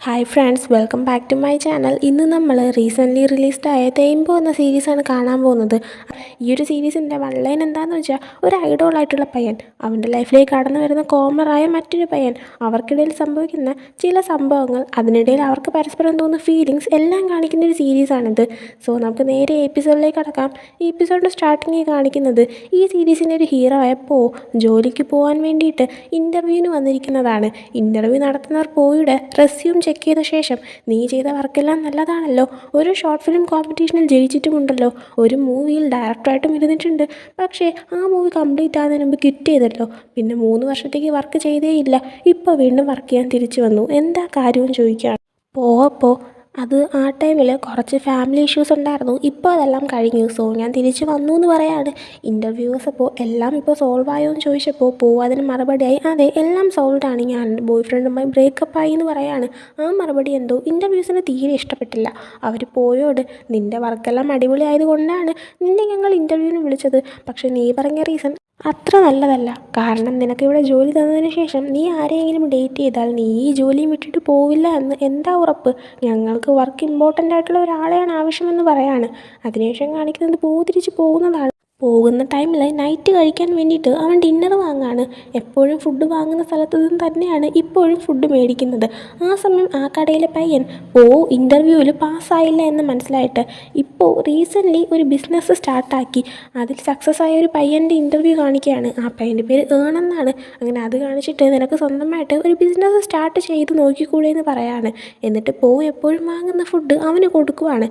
Hi friends, welcome back to my channel. ഇന്ന് നമ്മൾ recently റിലീസ്ഡായ തേമ്പോ എന്ന സീരീസാണ് കാണാൻ പോകുന്നത്. ഈ ഒരു സീരീസിൻ്റെ വൺ ലൈൻ എന്താണെന്ന് വെച്ചാൽ, ഒരു ഐഡോളായിട്ടുള്ള പയ്യൻ, അവൻ്റെ ലൈഫിലേക്ക് കടന്നു വരുന്ന കോമറായ മറ്റൊരു പയ്യൻ, അവർക്കിടയിൽ സംഭവിക്കുന്ന ചില സംഭവങ്ങൾ, അതിനിടയിൽ അവർക്ക് പരസ്പരം തോന്നുന്ന ഫീലിങ്സ് എല്ലാം കാണിക്കുന്ന ഒരു സീരീസാണിത്. സോ നമുക്ക് നേരെ എപ്പിസോഡിലേക്ക് കടക്കാം. ഈ എപ്പിസോഡിൻ്റെ സ്റ്റാർട്ടിങ്ങിൽ കാണിക്കുന്നത് ഈ സീരീസിൻ്റെ ഒരു ഹീറോ ആയ ജോലിക്ക് പോകാൻ വേണ്ടിയിട്ട് ഇൻ്റർവ്യൂവിന് വന്നിരിക്കുന്നതാണ്. ഇൻ്റർവ്യൂ നടത്തുന്നവർ പോയുടെ റെസ്യൂം ചെക്ക് ചെയ്ത ശേഷം, നീ ചെയ്ത വർക്കെല്ലാം നല്ലതാണല്ലോ, ഒരു ഷോർട്ട് ഫിലിം കോമ്പറ്റീഷനിൽ ജയിച്ചിട്ടുമുണ്ടല്ലോ, ഒരു മൂവിയിൽ ഡയറക്ടറായിട്ടും ഇരുന്നിട്ടുണ്ട്, പക്ഷേ ആ മൂവി കംപ്ലീറ്റ് ആകുന്നതിന് മുമ്പ് ക്വിറ്റ് ചെയ്തല്ലോ, പിന്നെ 3 വർഷത്തേക്ക് വർക്ക് ചെയ്തേയില്ല, ഇപ്പോൾ വീണ്ടും വർക്ക് ചെയ്യാൻ തിരിച്ചു വന്നു, എന്താ കാര്യവും ചോദിക്കുകയാണ്. അപ്പോൾ അത് ആ ടൈമിൽ കുറച്ച് ഫാമിലി ഇഷ്യൂസ് ഉണ്ടായിരുന്നു, ഇപ്പോൾ അതെല്ലാം കഴിഞ്ഞു, സോ ഞാൻ തിരിച്ചു വന്നു എന്ന് പറയാണ്. ഇൻ്റർവ്യൂവേഴ്സ് അപ്പോൾ എല്ലാം ഇപ്പോൾ സോൾവ് ആയോ എന്ന് ചോദിച്ചപ്പോൾ അതിന് മറുപടിയായി, അതെ എല്ലാം സോൾവ് ആണ്, ഞാൻ എൻ്റെ ബോയ് ഫ്രണ്ടുമായി ബ്രേക്കപ്പ് ആയി എന്ന് പറയാണ്. ആ മറുപടി എന്തോ ഇൻ്റർവ്യൂസിന് തീരെ ഇഷ്ടപ്പെട്ടില്ല. അവർ പോയോട്, നിൻ്റെ വർക്കെല്ലാം അടിപൊളി ആയതുകൊണ്ടാണ് നിന്നെ ഞങ്ങൾ ഇൻ്റർവ്യൂവിന് വിളിച്ചത്, പക്ഷേ നീ പറഞ്ഞ റീസൺ അത്ര നല്ലതല്ല. കാരണം നിനക്കിവിടെ ജോലി തന്നതിന് ശേഷം നീ ആരെയെങ്കിലും ഡേറ്റ് ചെയ്താൽ നീ ഈ ജോലിയും വിട്ടിട്ട് പോവില്ല എന്ന് എന്താ ഉറപ്പ്? ഞങ്ങൾക്ക് വർക്ക് ഇമ്പോർട്ടൻ്റ് ആയിട്ടുള്ള ഒരാളെയാണ് ആവശ്യമെന്ന് പറയാണ്. അതിനുശേഷം കാണിക്കുന്നത് തിരിച്ച് പോകുന്നതാണ്. പോകുന്ന ടൈമിൽ നൈറ്റ് കഴിക്കാൻ വേണ്ടിയിട്ട് അവൻ ഡിന്നർ വാങ്ങാണ്. എപ്പോഴും ഫുഡ് വാങ്ങുന്ന സ്ഥലത്തു നിന്ന് തന്നെയാണ് ഇപ്പോഴും ഫുഡ് മേടിക്കുന്നത്. ആ സമയം ആ കടയിലെ പയ്യൻ ഇൻ്റർവ്യൂവിൽ പാസ്സായില്ല എന്ന് മനസ്സിലായിട്ട് ഇപ്പോൾ റീസെൻ്റ്ലി ഒരു ബിസിനസ് സ്റ്റാർട്ടാക്കി. അതിൽ സക്സസ് ആയ ഒരു പയ്യൻ്റെ ഇൻ്റർവ്യൂ കാണിക്കുകയാണ്. ആ പയ്യൻ്റെ പേര് ഏണെന്നാണ്. അങ്ങനെ അത് കാണിച്ചിട്ട്, നിനക്ക് സ്വന്തമായിട്ട് ഒരു ബിസിനസ് സ്റ്റാർട്ട് ചെയ്ത് നോക്കിക്കൂടെ എന്ന് പറയാണ്. എന്നിട്ട് എപ്പോഴും വാങ്ങുന്ന ഫുഡ് അവന് കൊടുക്കുവാണ്.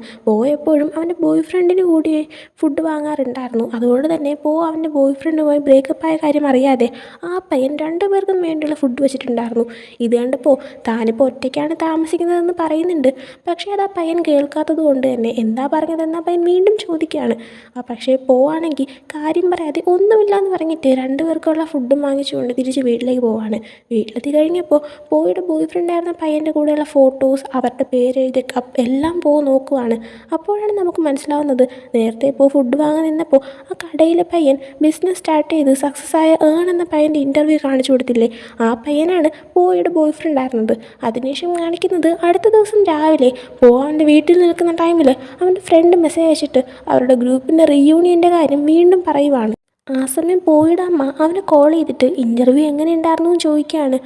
എപ്പോഴും അവൻ്റെ ബോയ് ഫ്രണ്ടിന് കൂടി ഫുഡ് വാങ്ങാറുണ്ടായിരുന്നു. അതുകൊണ്ട് തന്നെ അവൻ്റെ ബോയ് ഫ്രണ്ടുമായി ബ്രേക്കപ്പ് ആയ കാര്യം അറിയാതെ ആ പയ്യൻ 2 പേർക്കും വേണ്ടിയുള്ള ഫുഡ് വെച്ചിട്ടുണ്ടായിരുന്നു. ഇത് കണ്ടപ്പോൾ താനിപ്പോൾ ഒറ്റയ്ക്കാണ് താമസിക്കുന്നതെന്ന് പറയുന്നുണ്ട്. പക്ഷേ അത് ആ പയ്യൻ കേൾക്കാത്തത് കൊണ്ട് തന്നെ എന്താ പറഞ്ഞതെന്ന് ആ പയ്യൻ വീണ്ടും ചോദിക്കുകയാണ്. പക്ഷേ ആണെങ്കിൽ കാര്യം പറയാതെ ഒന്നുമില്ല എന്ന് പറഞ്ഞിട്ട് 2 പേർക്കുള്ള ഫുഡും വാങ്ങിച്ചുകൊണ്ട് തിരിച്ച് വീട്ടിലേക്ക് പോവാണ്. വീട്ടിലെത്തി കഴിഞ്ഞപ്പോൾ പോയുടെ ബോയ് ഫ്രണ്ടായിരുന്ന പയ്യൻ്റെ കൂടെയുള്ള ഫോട്ടോസ്, അവരുടെ പേരെഴുതിയ കപ്പ് എല്ലാം നോക്കുവാണ്. അപ്പോഴാണ് നമുക്ക് മനസ്സിലാവുന്നത്, നേരത്തെ ഫുഡ് വാങ്ങാൻ നിന്നപ്പോൾ ആ കടയിലെ പയ്യൻ ബിസിനസ് സ്റ്റാർട്ട് ചെയ്ത് സക്സസ് ആയ എന്ന പയ്യൻ്റെ ഇൻ്റർവ്യൂ കാണിച്ചു കൊടുത്തില്ലേ, ആ പയ്യനാണ് പോയുടെ ബോയ് ഫ്രണ്ട് ആയിരുന്നത്. അതിനുശേഷം കാണിക്കുന്നത്, അടുത്ത ദിവസം രാവിലെ അവൻ്റെ വീട്ടിൽ നിൽക്കുന്ന ടൈമിൽ അവൻ്റെ ഫ്രണ്ട് മെസ്സേജ് അയച്ചിട്ട് അവരുടെ ഗ്രൂപ്പിൻ്റെ റീയൂണിയൻ്റെ കാര്യം വീണ്ടും പറയുവാണ്. ആ സമയം പോയുടെ അമ്മ അവനെ കോൾ ചെയ്തിട്ട് ഇൻ്റർവ്യൂ എങ്ങനെ ഉണ്ടായിരുന്നു എന്ന് ചോദിക്കുകയാണ്.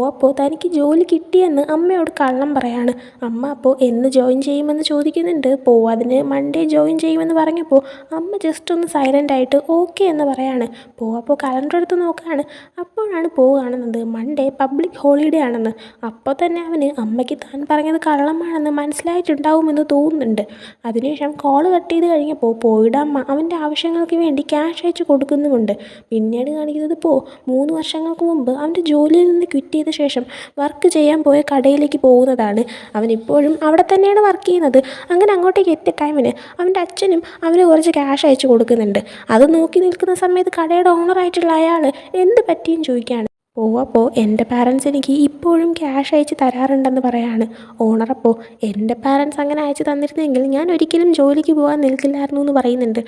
അപ്പോൾ തനിക്ക് ജോലി കിട്ടിയെന്ന് അമ്മയോട് കള്ളം പറയാണ്. അമ്മ അപ്പോൾ എന്ന് ജോയിൻ ചെയ്യുമെന്ന് ചോദിക്കുന്നുണ്ട്. അതിന് മൺഡേ ജോയിൻ ചെയ്യുമെന്ന് പറഞ്ഞപ്പോൾ അമ്മ ജസ്റ്റ് ഒന്ന് സൈലൻ്റ് ആയിട്ട് ഓക്കെ എന്ന് പറയാണ്. അപ്പോൾ കലണ്ടർ എടുത്ത് നോക്കുകയാണ്. അപ്പോഴാണ് കാണുന്നത് മൺഡേ പബ്ലിക് ഹോളിഡേ ആണെന്ന്. അപ്പോൾ തന്നെ അവന് അമ്മയ്ക്ക് താൻ പറഞ്ഞത് കള്ളമാണെന്ന് മനസ്സിലായിട്ടുണ്ടാവുമെന്ന് തോന്നുന്നുണ്ട്. അതിനുശേഷം കോൾ കട്ട് ചെയ്ത് കഴിഞ്ഞപ്പോൾ പോയുടെ അമ്മ അവൻ്റെ ആവശ്യങ്ങൾക്ക് വേണ്ടി ക്യാഷ് അയച്ചു കൊടുക്കുന്നുമുണ്ട്. പിന്നീട് കാണിക്കുന്നത് 3 വർഷങ്ങൾക്ക് മുമ്പ് അവൻ്റെ ജോലിയിൽ നിന്ന് ക്വിറ്റ് ചെയ്ത ശേഷം വർക്ക് ചെയ്യാൻ പോയ കടയിലേക്ക് പോകുന്നതാണ്. അവൻ ഇപ്പോഴും അവിടെ തന്നെയാണ് വർക്ക് ചെയ്യുന്നത്. അങ്ങനെ അങ്ങോട്ടേക്ക് എത്തിയ ടൈമിന് അവൻ്റെ അച്ഛനും അവന് കുറച്ച് ക്യാഷ് അയച്ചു കൊടുക്കുന്നുണ്ട്. അത് നോക്കി നിൽക്കുന്ന സമയത്ത് കടയുടെ ഓണറായിട്ടുള്ള അയാൾ എന്ത് പറ്റിയും ചോദിക്കുകയാണ്. അപ്പോൾ എൻ്റെ പാരൻസ് എനിക്ക് ഇപ്പോഴും ക്യാഷ് അയച്ച് തരാറുണ്ടെന്ന് പറയാണ്. ഓണർ അപ്പോൾ എൻ്റെ പാരൻസ് അങ്ങനെ അയച്ചു തന്നിരുന്നെങ്കിൽ ഞാൻ ഒരിക്കലും ജോലിക്ക് പോകാൻ നിൽക്കില്ലായിരുന്നു എന്ന് പറയുന്നുണ്ട്.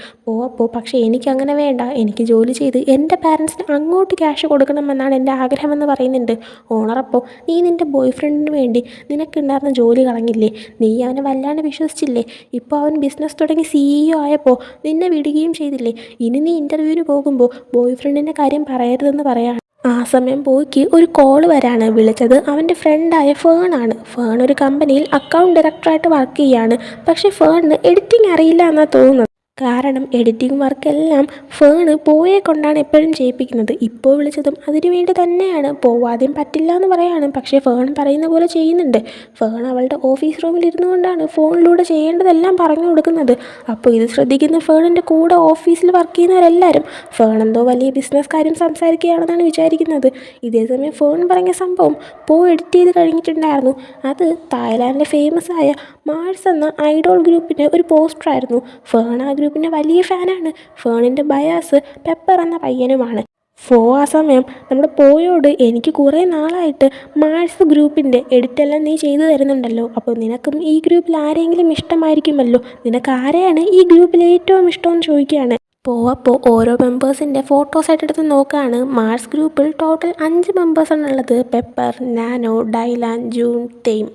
പക്ഷേ എനിക്കങ്ങനെ വേണ്ട, എനിക്ക് ജോലി ചെയ്ത് എൻ്റെ പാരൻസിന് അങ്ങോട്ട് ക്യാഷ് കൊടുക്കണമെന്നാണ് എൻ്റെ ആഗ്രഹമെന്ന് പറയുന്നുണ്ട്. ഓണർ അപ്പോൾ, നീ നിൻ്റെ ബോയ് ഫ്രണ്ടിന് വേണ്ടി നിനക്കുണ്ടായിരുന്ന ജോലി കളഞ്ഞില്ലേ, നീ അവനെ വല്ലാണ്ട് വിശ്വസിച്ചില്ലേ, ഇപ്പോൾ അവൻ ബിസിനസ് തുടങ്ങി CEO ആയപ്പോൾ നിന്നെ വിടുകയും ചെയ്തില്ലേ, ഇനി നീ ഇൻ്റർവ്യൂവിന് പോകുമ്പോൾ ബോയ് ഫ്രണ്ടിൻ്റെ കാര്യം പറയരുതെന്ന് പറയാണ്. ആ സമയം ഒരു കോൾ വരാണ്. വിളിച്ചത് അവൻ്റെ ഫ്രണ്ടായ ഫേണാണ്. ഫേൺ ഒരു കമ്പനിയിൽ അക്കൗണ്ട് ഡയറക്ടറായിട്ട് വർക്ക് ചെയ്യാണ്. പക്ഷേ ഫേണിന് എഡിറ്റിംഗ് അറിയില്ല എന്നാണ് തോന്നുന്നത്. കാരണം എഡിറ്റിംഗ് വർക്കെല്ലാം ഫേണ് കൊണ്ടാണ് എപ്പോഴും ചെയ്യിപ്പിക്കുന്നത്. ഇപ്പോൾ വിളിച്ചതും അതിനുവേണ്ടി തന്നെയാണ്. ആദ്യം പറ്റില്ല എന്ന് പറയാണ്. പക്ഷേ ഫേൺ പറയുന്ന പോലെ ചെയ്യുന്നുണ്ട്. ഫേൺ അവളുടെ ഓഫീസ് റൂമിൽ ഇരുന്നു കൊണ്ടാണ് ഫോണിലൂടെ ചെയ്യേണ്ടതെല്ലാം പറഞ്ഞു കൊടുക്കുന്നത്. അപ്പോൾ ഇത് ശ്രദ്ധിക്കുന്ന ഫേണിൻ്റെ കൂടെ ഓഫീസിൽ വർക്ക് ചെയ്യുന്നവരെല്ലാവരും ഫേൺ എന്തോ വലിയ ബിസിനസ് കാര്യം സംസാരിക്കുകയാണെന്നാണ് വിചാരിക്കുന്നത്. ഇതേസമയം ഫേൺ പറഞ്ഞ സംഭവം എഡിറ്റ് ചെയ്ത് കഴിഞ്ഞിട്ടുണ്ടായിരുന്നു. അത് തായ്ലാൻഡിലെ ഫേമസ് ആയ മാഴ്സ് എന്ന ഐഡോൾ ഗ്രൂപ്പിൻ്റെ ഒരു പോസ്റ്ററായിരുന്നു. ഫേൺ ആ ഗ്രൂപ്പിൻ്റെ വലിയ ഫാനാണ്. ഫേണിൻ്റെ ബയാസ് പെപ്പർ എന്ന പയ്യനുമാണ്. ആ സമയം നമ്മുടെ പോയോട്, എനിക്ക് കുറേ നാളായിട്ട് മാഴ്സ് ഗ്രൂപ്പിൻ്റെ എഡിറ്റെല്ലാം നീ ചെയ്തു തരുന്നുണ്ടല്ലോ, അപ്പോൾ നിനക്കും ഈ ഗ്രൂപ്പിൽ ആരെങ്കിലും ഇഷ്ടമായിരിക്കുമല്ലോ, നിനക്ക് ആരെയാണ് ഈ ഗ്രൂപ്പിൽ ഏറ്റവും ഇഷ്ടമെന്ന് ചോദിക്കുകയാണ്. അപ്പോൾ ഓരോ മെമ്പേഴ്സിൻ്റെ ഫോട്ടോസായിട്ട് എടുത്ത് നോക്കുകയാണ്. മാഴ്സ് ഗ്രൂപ്പിൽ ടോട്ടൽ 5 മെമ്പേഴ്സാണുള്ളത്. പെപ്പർ, നാനോ, ഡൈലാൻ, ജൂൺ, തെയിം.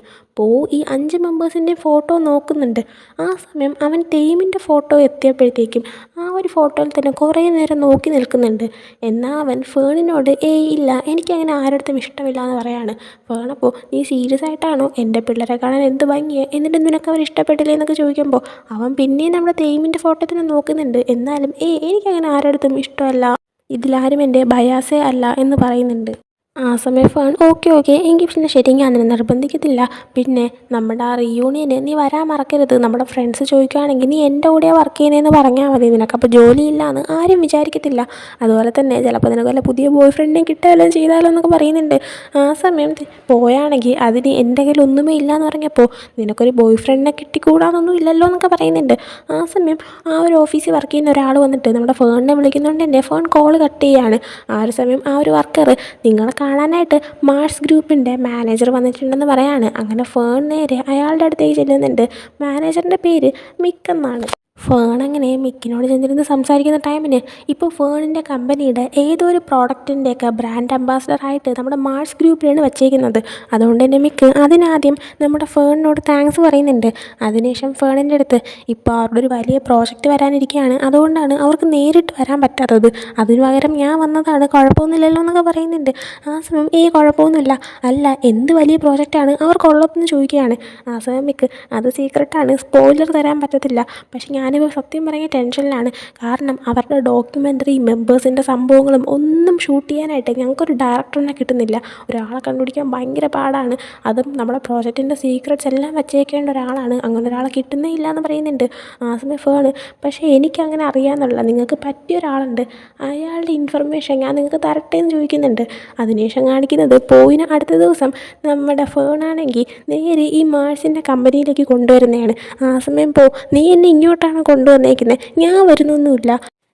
ഈ 5 മെമ്പേഴ്സിൻ്റെ ഫോട്ടോ നോക്കുന്നുണ്ട്. ആ സമയം അവൻ തെയ്യമിൻ്റെ ഫോട്ടോ എത്തിയപ്പോഴത്തേക്കും ആ ഒരു ഫോട്ടോയിൽ തന്നെ കുറേ നേരം നോക്കി നിൽക്കുന്നുണ്ട്. എന്നാൽ അവൻ ഫേണിനോട് ഇല്ല, എനിക്കങ്ങനെ ആരുടെ ഇഷ്ടമില്ല എന്ന് പറയാണ്. ഫേൺ അപ്പോൾ നീ സീരിയസ് ആയിട്ടാണോ? എൻ്റെ പിള്ളേരെ കാണാൻ എന്ത് ഭംഗിയാണ്, എന്നിട്ട് നിനക്ക് അവർ ഇഷ്ടപ്പെട്ടില്ലേ എന്നൊക്കെ ചോദിക്കുമ്പോൾ അവൻ പിന്നെയും നമ്മുടെ തെയ്യമിൻ്റെ ഫോട്ടോ തന്നെ നോക്കുന്നുണ്ട്. എന്നാലും എനിക്കങ്ങനെ ആരുടെ ഇഷ്ടമല്ല, ഇതിലാരും എൻ്റെ ബയാസേ അല്ല എന്ന് പറയുന്നുണ്ട്. ആ സമയം ഫേൺ ഓക്കെ എങ്കിൽ പിന്നെ ശരി, ഞാൻ നിന്നെ നിർബന്ധിക്കത്തില്ല. പിന്നെ നമ്മുടെ ആ റീയൂണിയന് നീ വരാൻ മറക്കരുത്. നമ്മുടെ ഫ്രണ്ട്സ് ചോദിക്കുകയാണെങ്കിൽ നീ എൻ്റെ കൂടെയാണ് വർക്ക് ചെയ്യുന്നതെന്ന് പറഞ്ഞാൽ മതി. നിനക്കപ്പോൾ ജോലിയില്ല എന്ന് ആരും വിചാരിക്കത്തില്ല. അതുപോലെ തന്നെ ചിലപ്പോൾ നിനക്ക് വല്ല പുതിയ ബോയ് ഫ്രണ്ടിനെ കിട്ടാലോ ചെയ്താലോ എന്നൊക്കെ പറയുന്നുണ്ട്. ആ സമയം പോയാണെങ്കിൽ അതിന് എൻ്റെ കയ്യിൽ ഒന്നുമേ ഇല്ല എന്ന് പറഞ്ഞപ്പോൾ നിനക്കൊരു ബോയ് ഫ്രണ്ടിനെ കിട്ടിക്കൂടാന്നൊന്നും ഇല്ലല്ലോ എന്നൊക്കെ പറയുന്നുണ്ട്. ആ സമയം ആ ഒരു ഓഫീസിൽ വർക്ക് ചെയ്യുന്ന ഒരാൾ വന്നിട്ട് നമ്മുടെ ഫേണിനെ വിളിക്കുന്നുണ്ട്. എൻ്റെ ഫോൺ കോൾ കട്ട് ചെയ്യുകയാണ്. ആ ഒരു സമയം ആ ഒരു വർക്കർ നിങ്ങളെ കാണാനായിട്ട് മാർസ് ഗ്രൂപ്പിൻ്റെ മാനേജർ വന്നിട്ടുണ്ടെന്ന് പറയാണ്. അങ്ങനെ ഫേൺ നേരെ അയാളുടെ അടുത്തേക്ക് ചെല്ലുന്നുണ്ട്. മാനേജറിൻ്റെ പേര് മിക്ക് എന്നാണ്. ഫേൺ അങ്ങനെ മിക്കിനോട് ചെന്നിരുന്ന് സംസാരിക്കുന്ന ടൈമിന് ഇപ്പോൾ ഫേണിൻ്റെ കമ്പനിയുടെ ഏതോ ഒരു പ്രോഡക്റ്റിൻ്റെയൊക്കെ ബ്രാൻഡ് അംബാസഡറായിട്ട് നമ്മുടെ മാർസ് ഗ്രൂപ്പിലാണ് വച്ചേക്കുന്നത്. അതുകൊണ്ട് തന്നെ മിക്ക് അതിനാദ്യം നമ്മുടെ ഫേണിനോട് താങ്ക്സ് പറയുന്നുണ്ട്. അതിനുശേഷം ഫേണിൻ്റെ അടുത്ത് ഇപ്പോൾ അവരുടെ ഒരു വലിയ പ്രോജക്റ്റ് വരാനിരിക്കുകയാണ്, അതുകൊണ്ടാണ് അവർക്ക് നേരിട്ട് വരാൻ പറ്റാത്തത്, അതിനു പകരം ഞാൻ വന്നതാണ്, കുഴപ്പമൊന്നുമില്ലല്ലോ എന്നൊക്കെ പറയുന്നുണ്ട്. ആ സമയം കുഴപ്പമൊന്നുമില്ല, അല്ല എന്ത് വലിയ പ്രോജക്റ്റാണ് അവർക്കുള്ളതെന്ന് ചോദിക്കുകയാണ്. ആ സമയം മിക്ക് അത് സീക്രട്ടാണ്, സ്പോയിലർ തരാൻ പറ്റത്തില്ല. പക്ഷെ ഞാനിപ്പോൾ സത്യം പറഞ്ഞ ടെൻഷനിലാണ്. കാരണം അവരുടെ ഡോക്യുമെൻ്ററി മെമ്പേഴ്സിൻ്റെ സംഭവങ്ങളും ഒന്നും ഷൂട്ട് ചെയ്യാനായിട്ട് ഞങ്ങൾക്കൊരു ഡയറക്ടറിനെ കിട്ടുന്നില്ല. ഒരാളെ കണ്ടുപിടിക്കാൻ ഭയങ്കര പാടാണ്. അതും നമ്മുടെ പ്രോജക്റ്റിൻ്റെ സീക്രട്സ് എല്ലാം വച്ചേക്കേണ്ട ഒരാളാണ്. അങ്ങനെ ഒരാളെ കിട്ടുന്നേ ഇല്ല എന്ന് പറയുന്നുണ്ട്. ആ സമയം ഫേണ് പക്ഷേ എനിക്കങ്ങനെ അറിയാമെന്നുള്ള നിങ്ങൾക്ക് പറ്റിയ ഒരാളുണ്ട്, അയാളുടെ ഇൻഫർമേഷൻ ഞാൻ നിങ്ങൾക്ക് തരട്ടെ എന്ന് ചോദിക്കുന്നുണ്ട്. അതിനുശേഷം കാണിക്കുന്നത് പോയിന് അടുത്ത ദിവസം നമ്മുടെ ഫേണാണെങ്കിൽ നേരെ ഈ മാർസിൻ്റെ കമ്പനിയിലേക്ക് കൊണ്ടുവരുന്നതാണ്. ആ സമയം നീ എന്നെ ഇങ്ങോട്ടാണ് കൊണ്ടുവന്നേക്കുന്നത്, ഞാൻ വരുന്നൊന്നുമില്ല,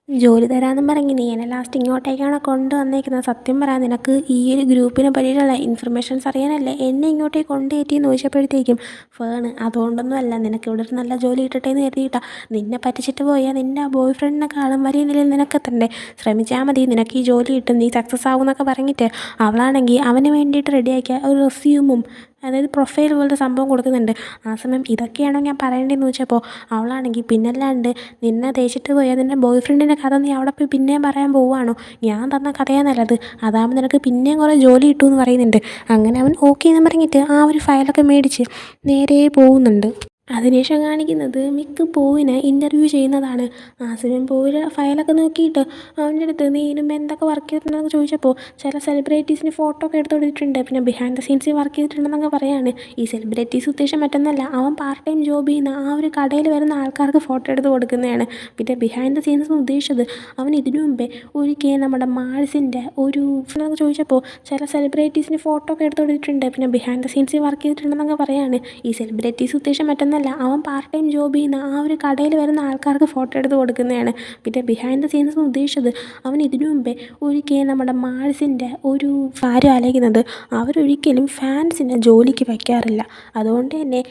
ജോലി തരാമെന്നും പറഞ്ഞ് നീ എന്നെ ലാസ്റ്റ് ഇങ്ങോട്ടേക്കാണ് കൊണ്ടുവന്നേക്കുന്നത്. സത്യം പറയാൻ നിനക്ക് ഈ ഒരു ഗ്രൂപ്പിനെ പറ്റിയിട്ടുള്ള ഇൻഫർമേഷൻസ് അറിയാനല്ലേ എന്നെ ഇങ്ങോട്ടേക്ക് കൊണ്ടുകയറ്റിയെന്ന് ചോദിച്ചപ്പോഴത്തേക്കും ഫേണ് അതുകൊണ്ടൊന്നും അല്ല, നിനക്ക് ഇവിടെ ഒരു നല്ല ജോലി കിട്ടട്ടെ എന്ന് കരുതിയിട്ടാ. നിന്നെ പറ്റിച്ചിട്ട് പോയാൽ നിൻ്റെ ആ ബോയ് ഫ്രണ്ടിനെക്കാളും വലിയ നിലയിൽ നിനക്ക് തന്നെ ശ്രമിച്ചാൽ മതി, നിനക്ക് ഈ ജോലി കിട്ടും, നീ സക്സസ് ആവും എന്നൊക്കെ പറഞ്ഞിട്ട് അവളാണെങ്കിൽ അവന് വേണ്ടിയിട്ട് റെഡിയാക്കിയ ഒരു റെസ്യൂമും അതായത് പ്രൊഫൈൽ പോലത്തെ സംഭവം കൊടുക്കുന്നുണ്ട്. ആ സമയം ഇതൊക്കെയാണോ ഞാൻ പറയേണ്ടതെന്ന് ചോദിച്ചപ്പോൾ അവളാണെങ്കിൽ പിന്നല്ലാണ്ട് നിന്നെ തേച്ചിട്ട് പോയാൽ നിൻ്റെ ബോയ് ഫ്രണ്ടിൻ്റെ കഥ നീ അവിടെ പോയി പിന്നെയും പറയാൻ പോവുകയാണോ, ഞാൻ തന്ന കഥയാണ് നല്ലത്, അതാകുമ്പോൾ നിനക്ക് പിന്നെയും കുറേ ജോലി കിട്ടുമെന്ന് പറയുന്നുണ്ട്. അങ്ങനെ അവൻ ഓക്കെ എന്ന് പറഞ്ഞിട്ട് ആ ഒരു ഫയലൊക്കെ മേടിച്ച് നേരെ പോകുന്നുണ്ട്. അതിനുശേഷം കാണിക്കുന്നത് മിക്ക് പോവിനെ ഇൻ്റർവ്യൂ ചെയ്യുന്നതാണ്. ആ സമയം പോവിൻ്റെ ഫയലൊക്കെ നോക്കിയിട്ട് അവൻ്റെ അടുത്ത് നീ ഇതിനുമ്പോൾ എന്തൊക്കെ വർക്ക് ചെയ്തിട്ടുണ്ടെന്നൊക്കെ ചോദിച്ചപ്പോൾ ചില സെലിബ്രിറ്റീസിന് ഫോട്ടോ ഒക്കെ എടുത്ത് കൊടുത്തിട്ടുണ്ട്, പിന്നെ ബിഹൈൻഡ് ദ സീൻസിൽ വർക്ക് ചെയ്തിട്ടുണ്ടെന്നൊക്കെ പറയാണ്. ഈ സെലിബ്രിറ്റീസ് ഉദ്ദേശം മറ്റൊന്നല്ല, അവൻ പാർട്ട് ടൈം ജോബ് ചെയ്യുന്ന ആ ഒരു കടയിൽ വരുന്ന ആൾക്കാർക്ക് ഫോട്ടോ എടുത്ത് കൊടുക്കുന്നതാണ്. പിന്നെ ബിഹൈൻഡ് ദ സീൻസ് ഉദ്ദേശിച്ചത് അവൻ ഇതിനു മുമ്പേ ഒരിക്കൽ നമ്മുടെ മാൾസിൻ്റെ ഒരു എന്നൊക്കെ ചോദിച്ചപ്പോൾ ചില സെലിബ്രിറ്റീസിന് ഫോട്ടോ ഒക്കെ എടുത്ത് കൊടുത്തിട്ടുണ്ട്, പിന്നെ ബിഹൈൻഡ് ദ സീൻസിൽ വർക്ക് ചെയ്തിട്ടുണ്ടെന്നൊക്കെ പറയാണ്. ഈ സെലിബ്രിറ്റീസ് ഉദ്ദേശം മറ്റൊന്നല്ല, അവൻ പാർട്ട് ടൈം ജോബ് ചെയ്യുന്ന ആ ഒരു കടയിൽ വരുന്ന ആൾക്കാർക്ക് ഫോട്ടോ എടുത്ത് കൊടുക്കുന്നതാണ്. പിന്നെ ബിഹൈൻഡ് ദ സീൻസ് ഉദ്ദേശിച്ചത് അവൻ ഇതിനു മുമ്പേ ഒരിക്കൽ നമ്മുടെ മാൾസിൻ്റെ ഒരു കാര്യം ആലോചിക്കുന്നത്, അവരൊരിക്കലും ഫാൻസിനെ ജോലിക്ക് വയ്ക്കാറില്ല, അതുകൊണ്ട് തന്നെ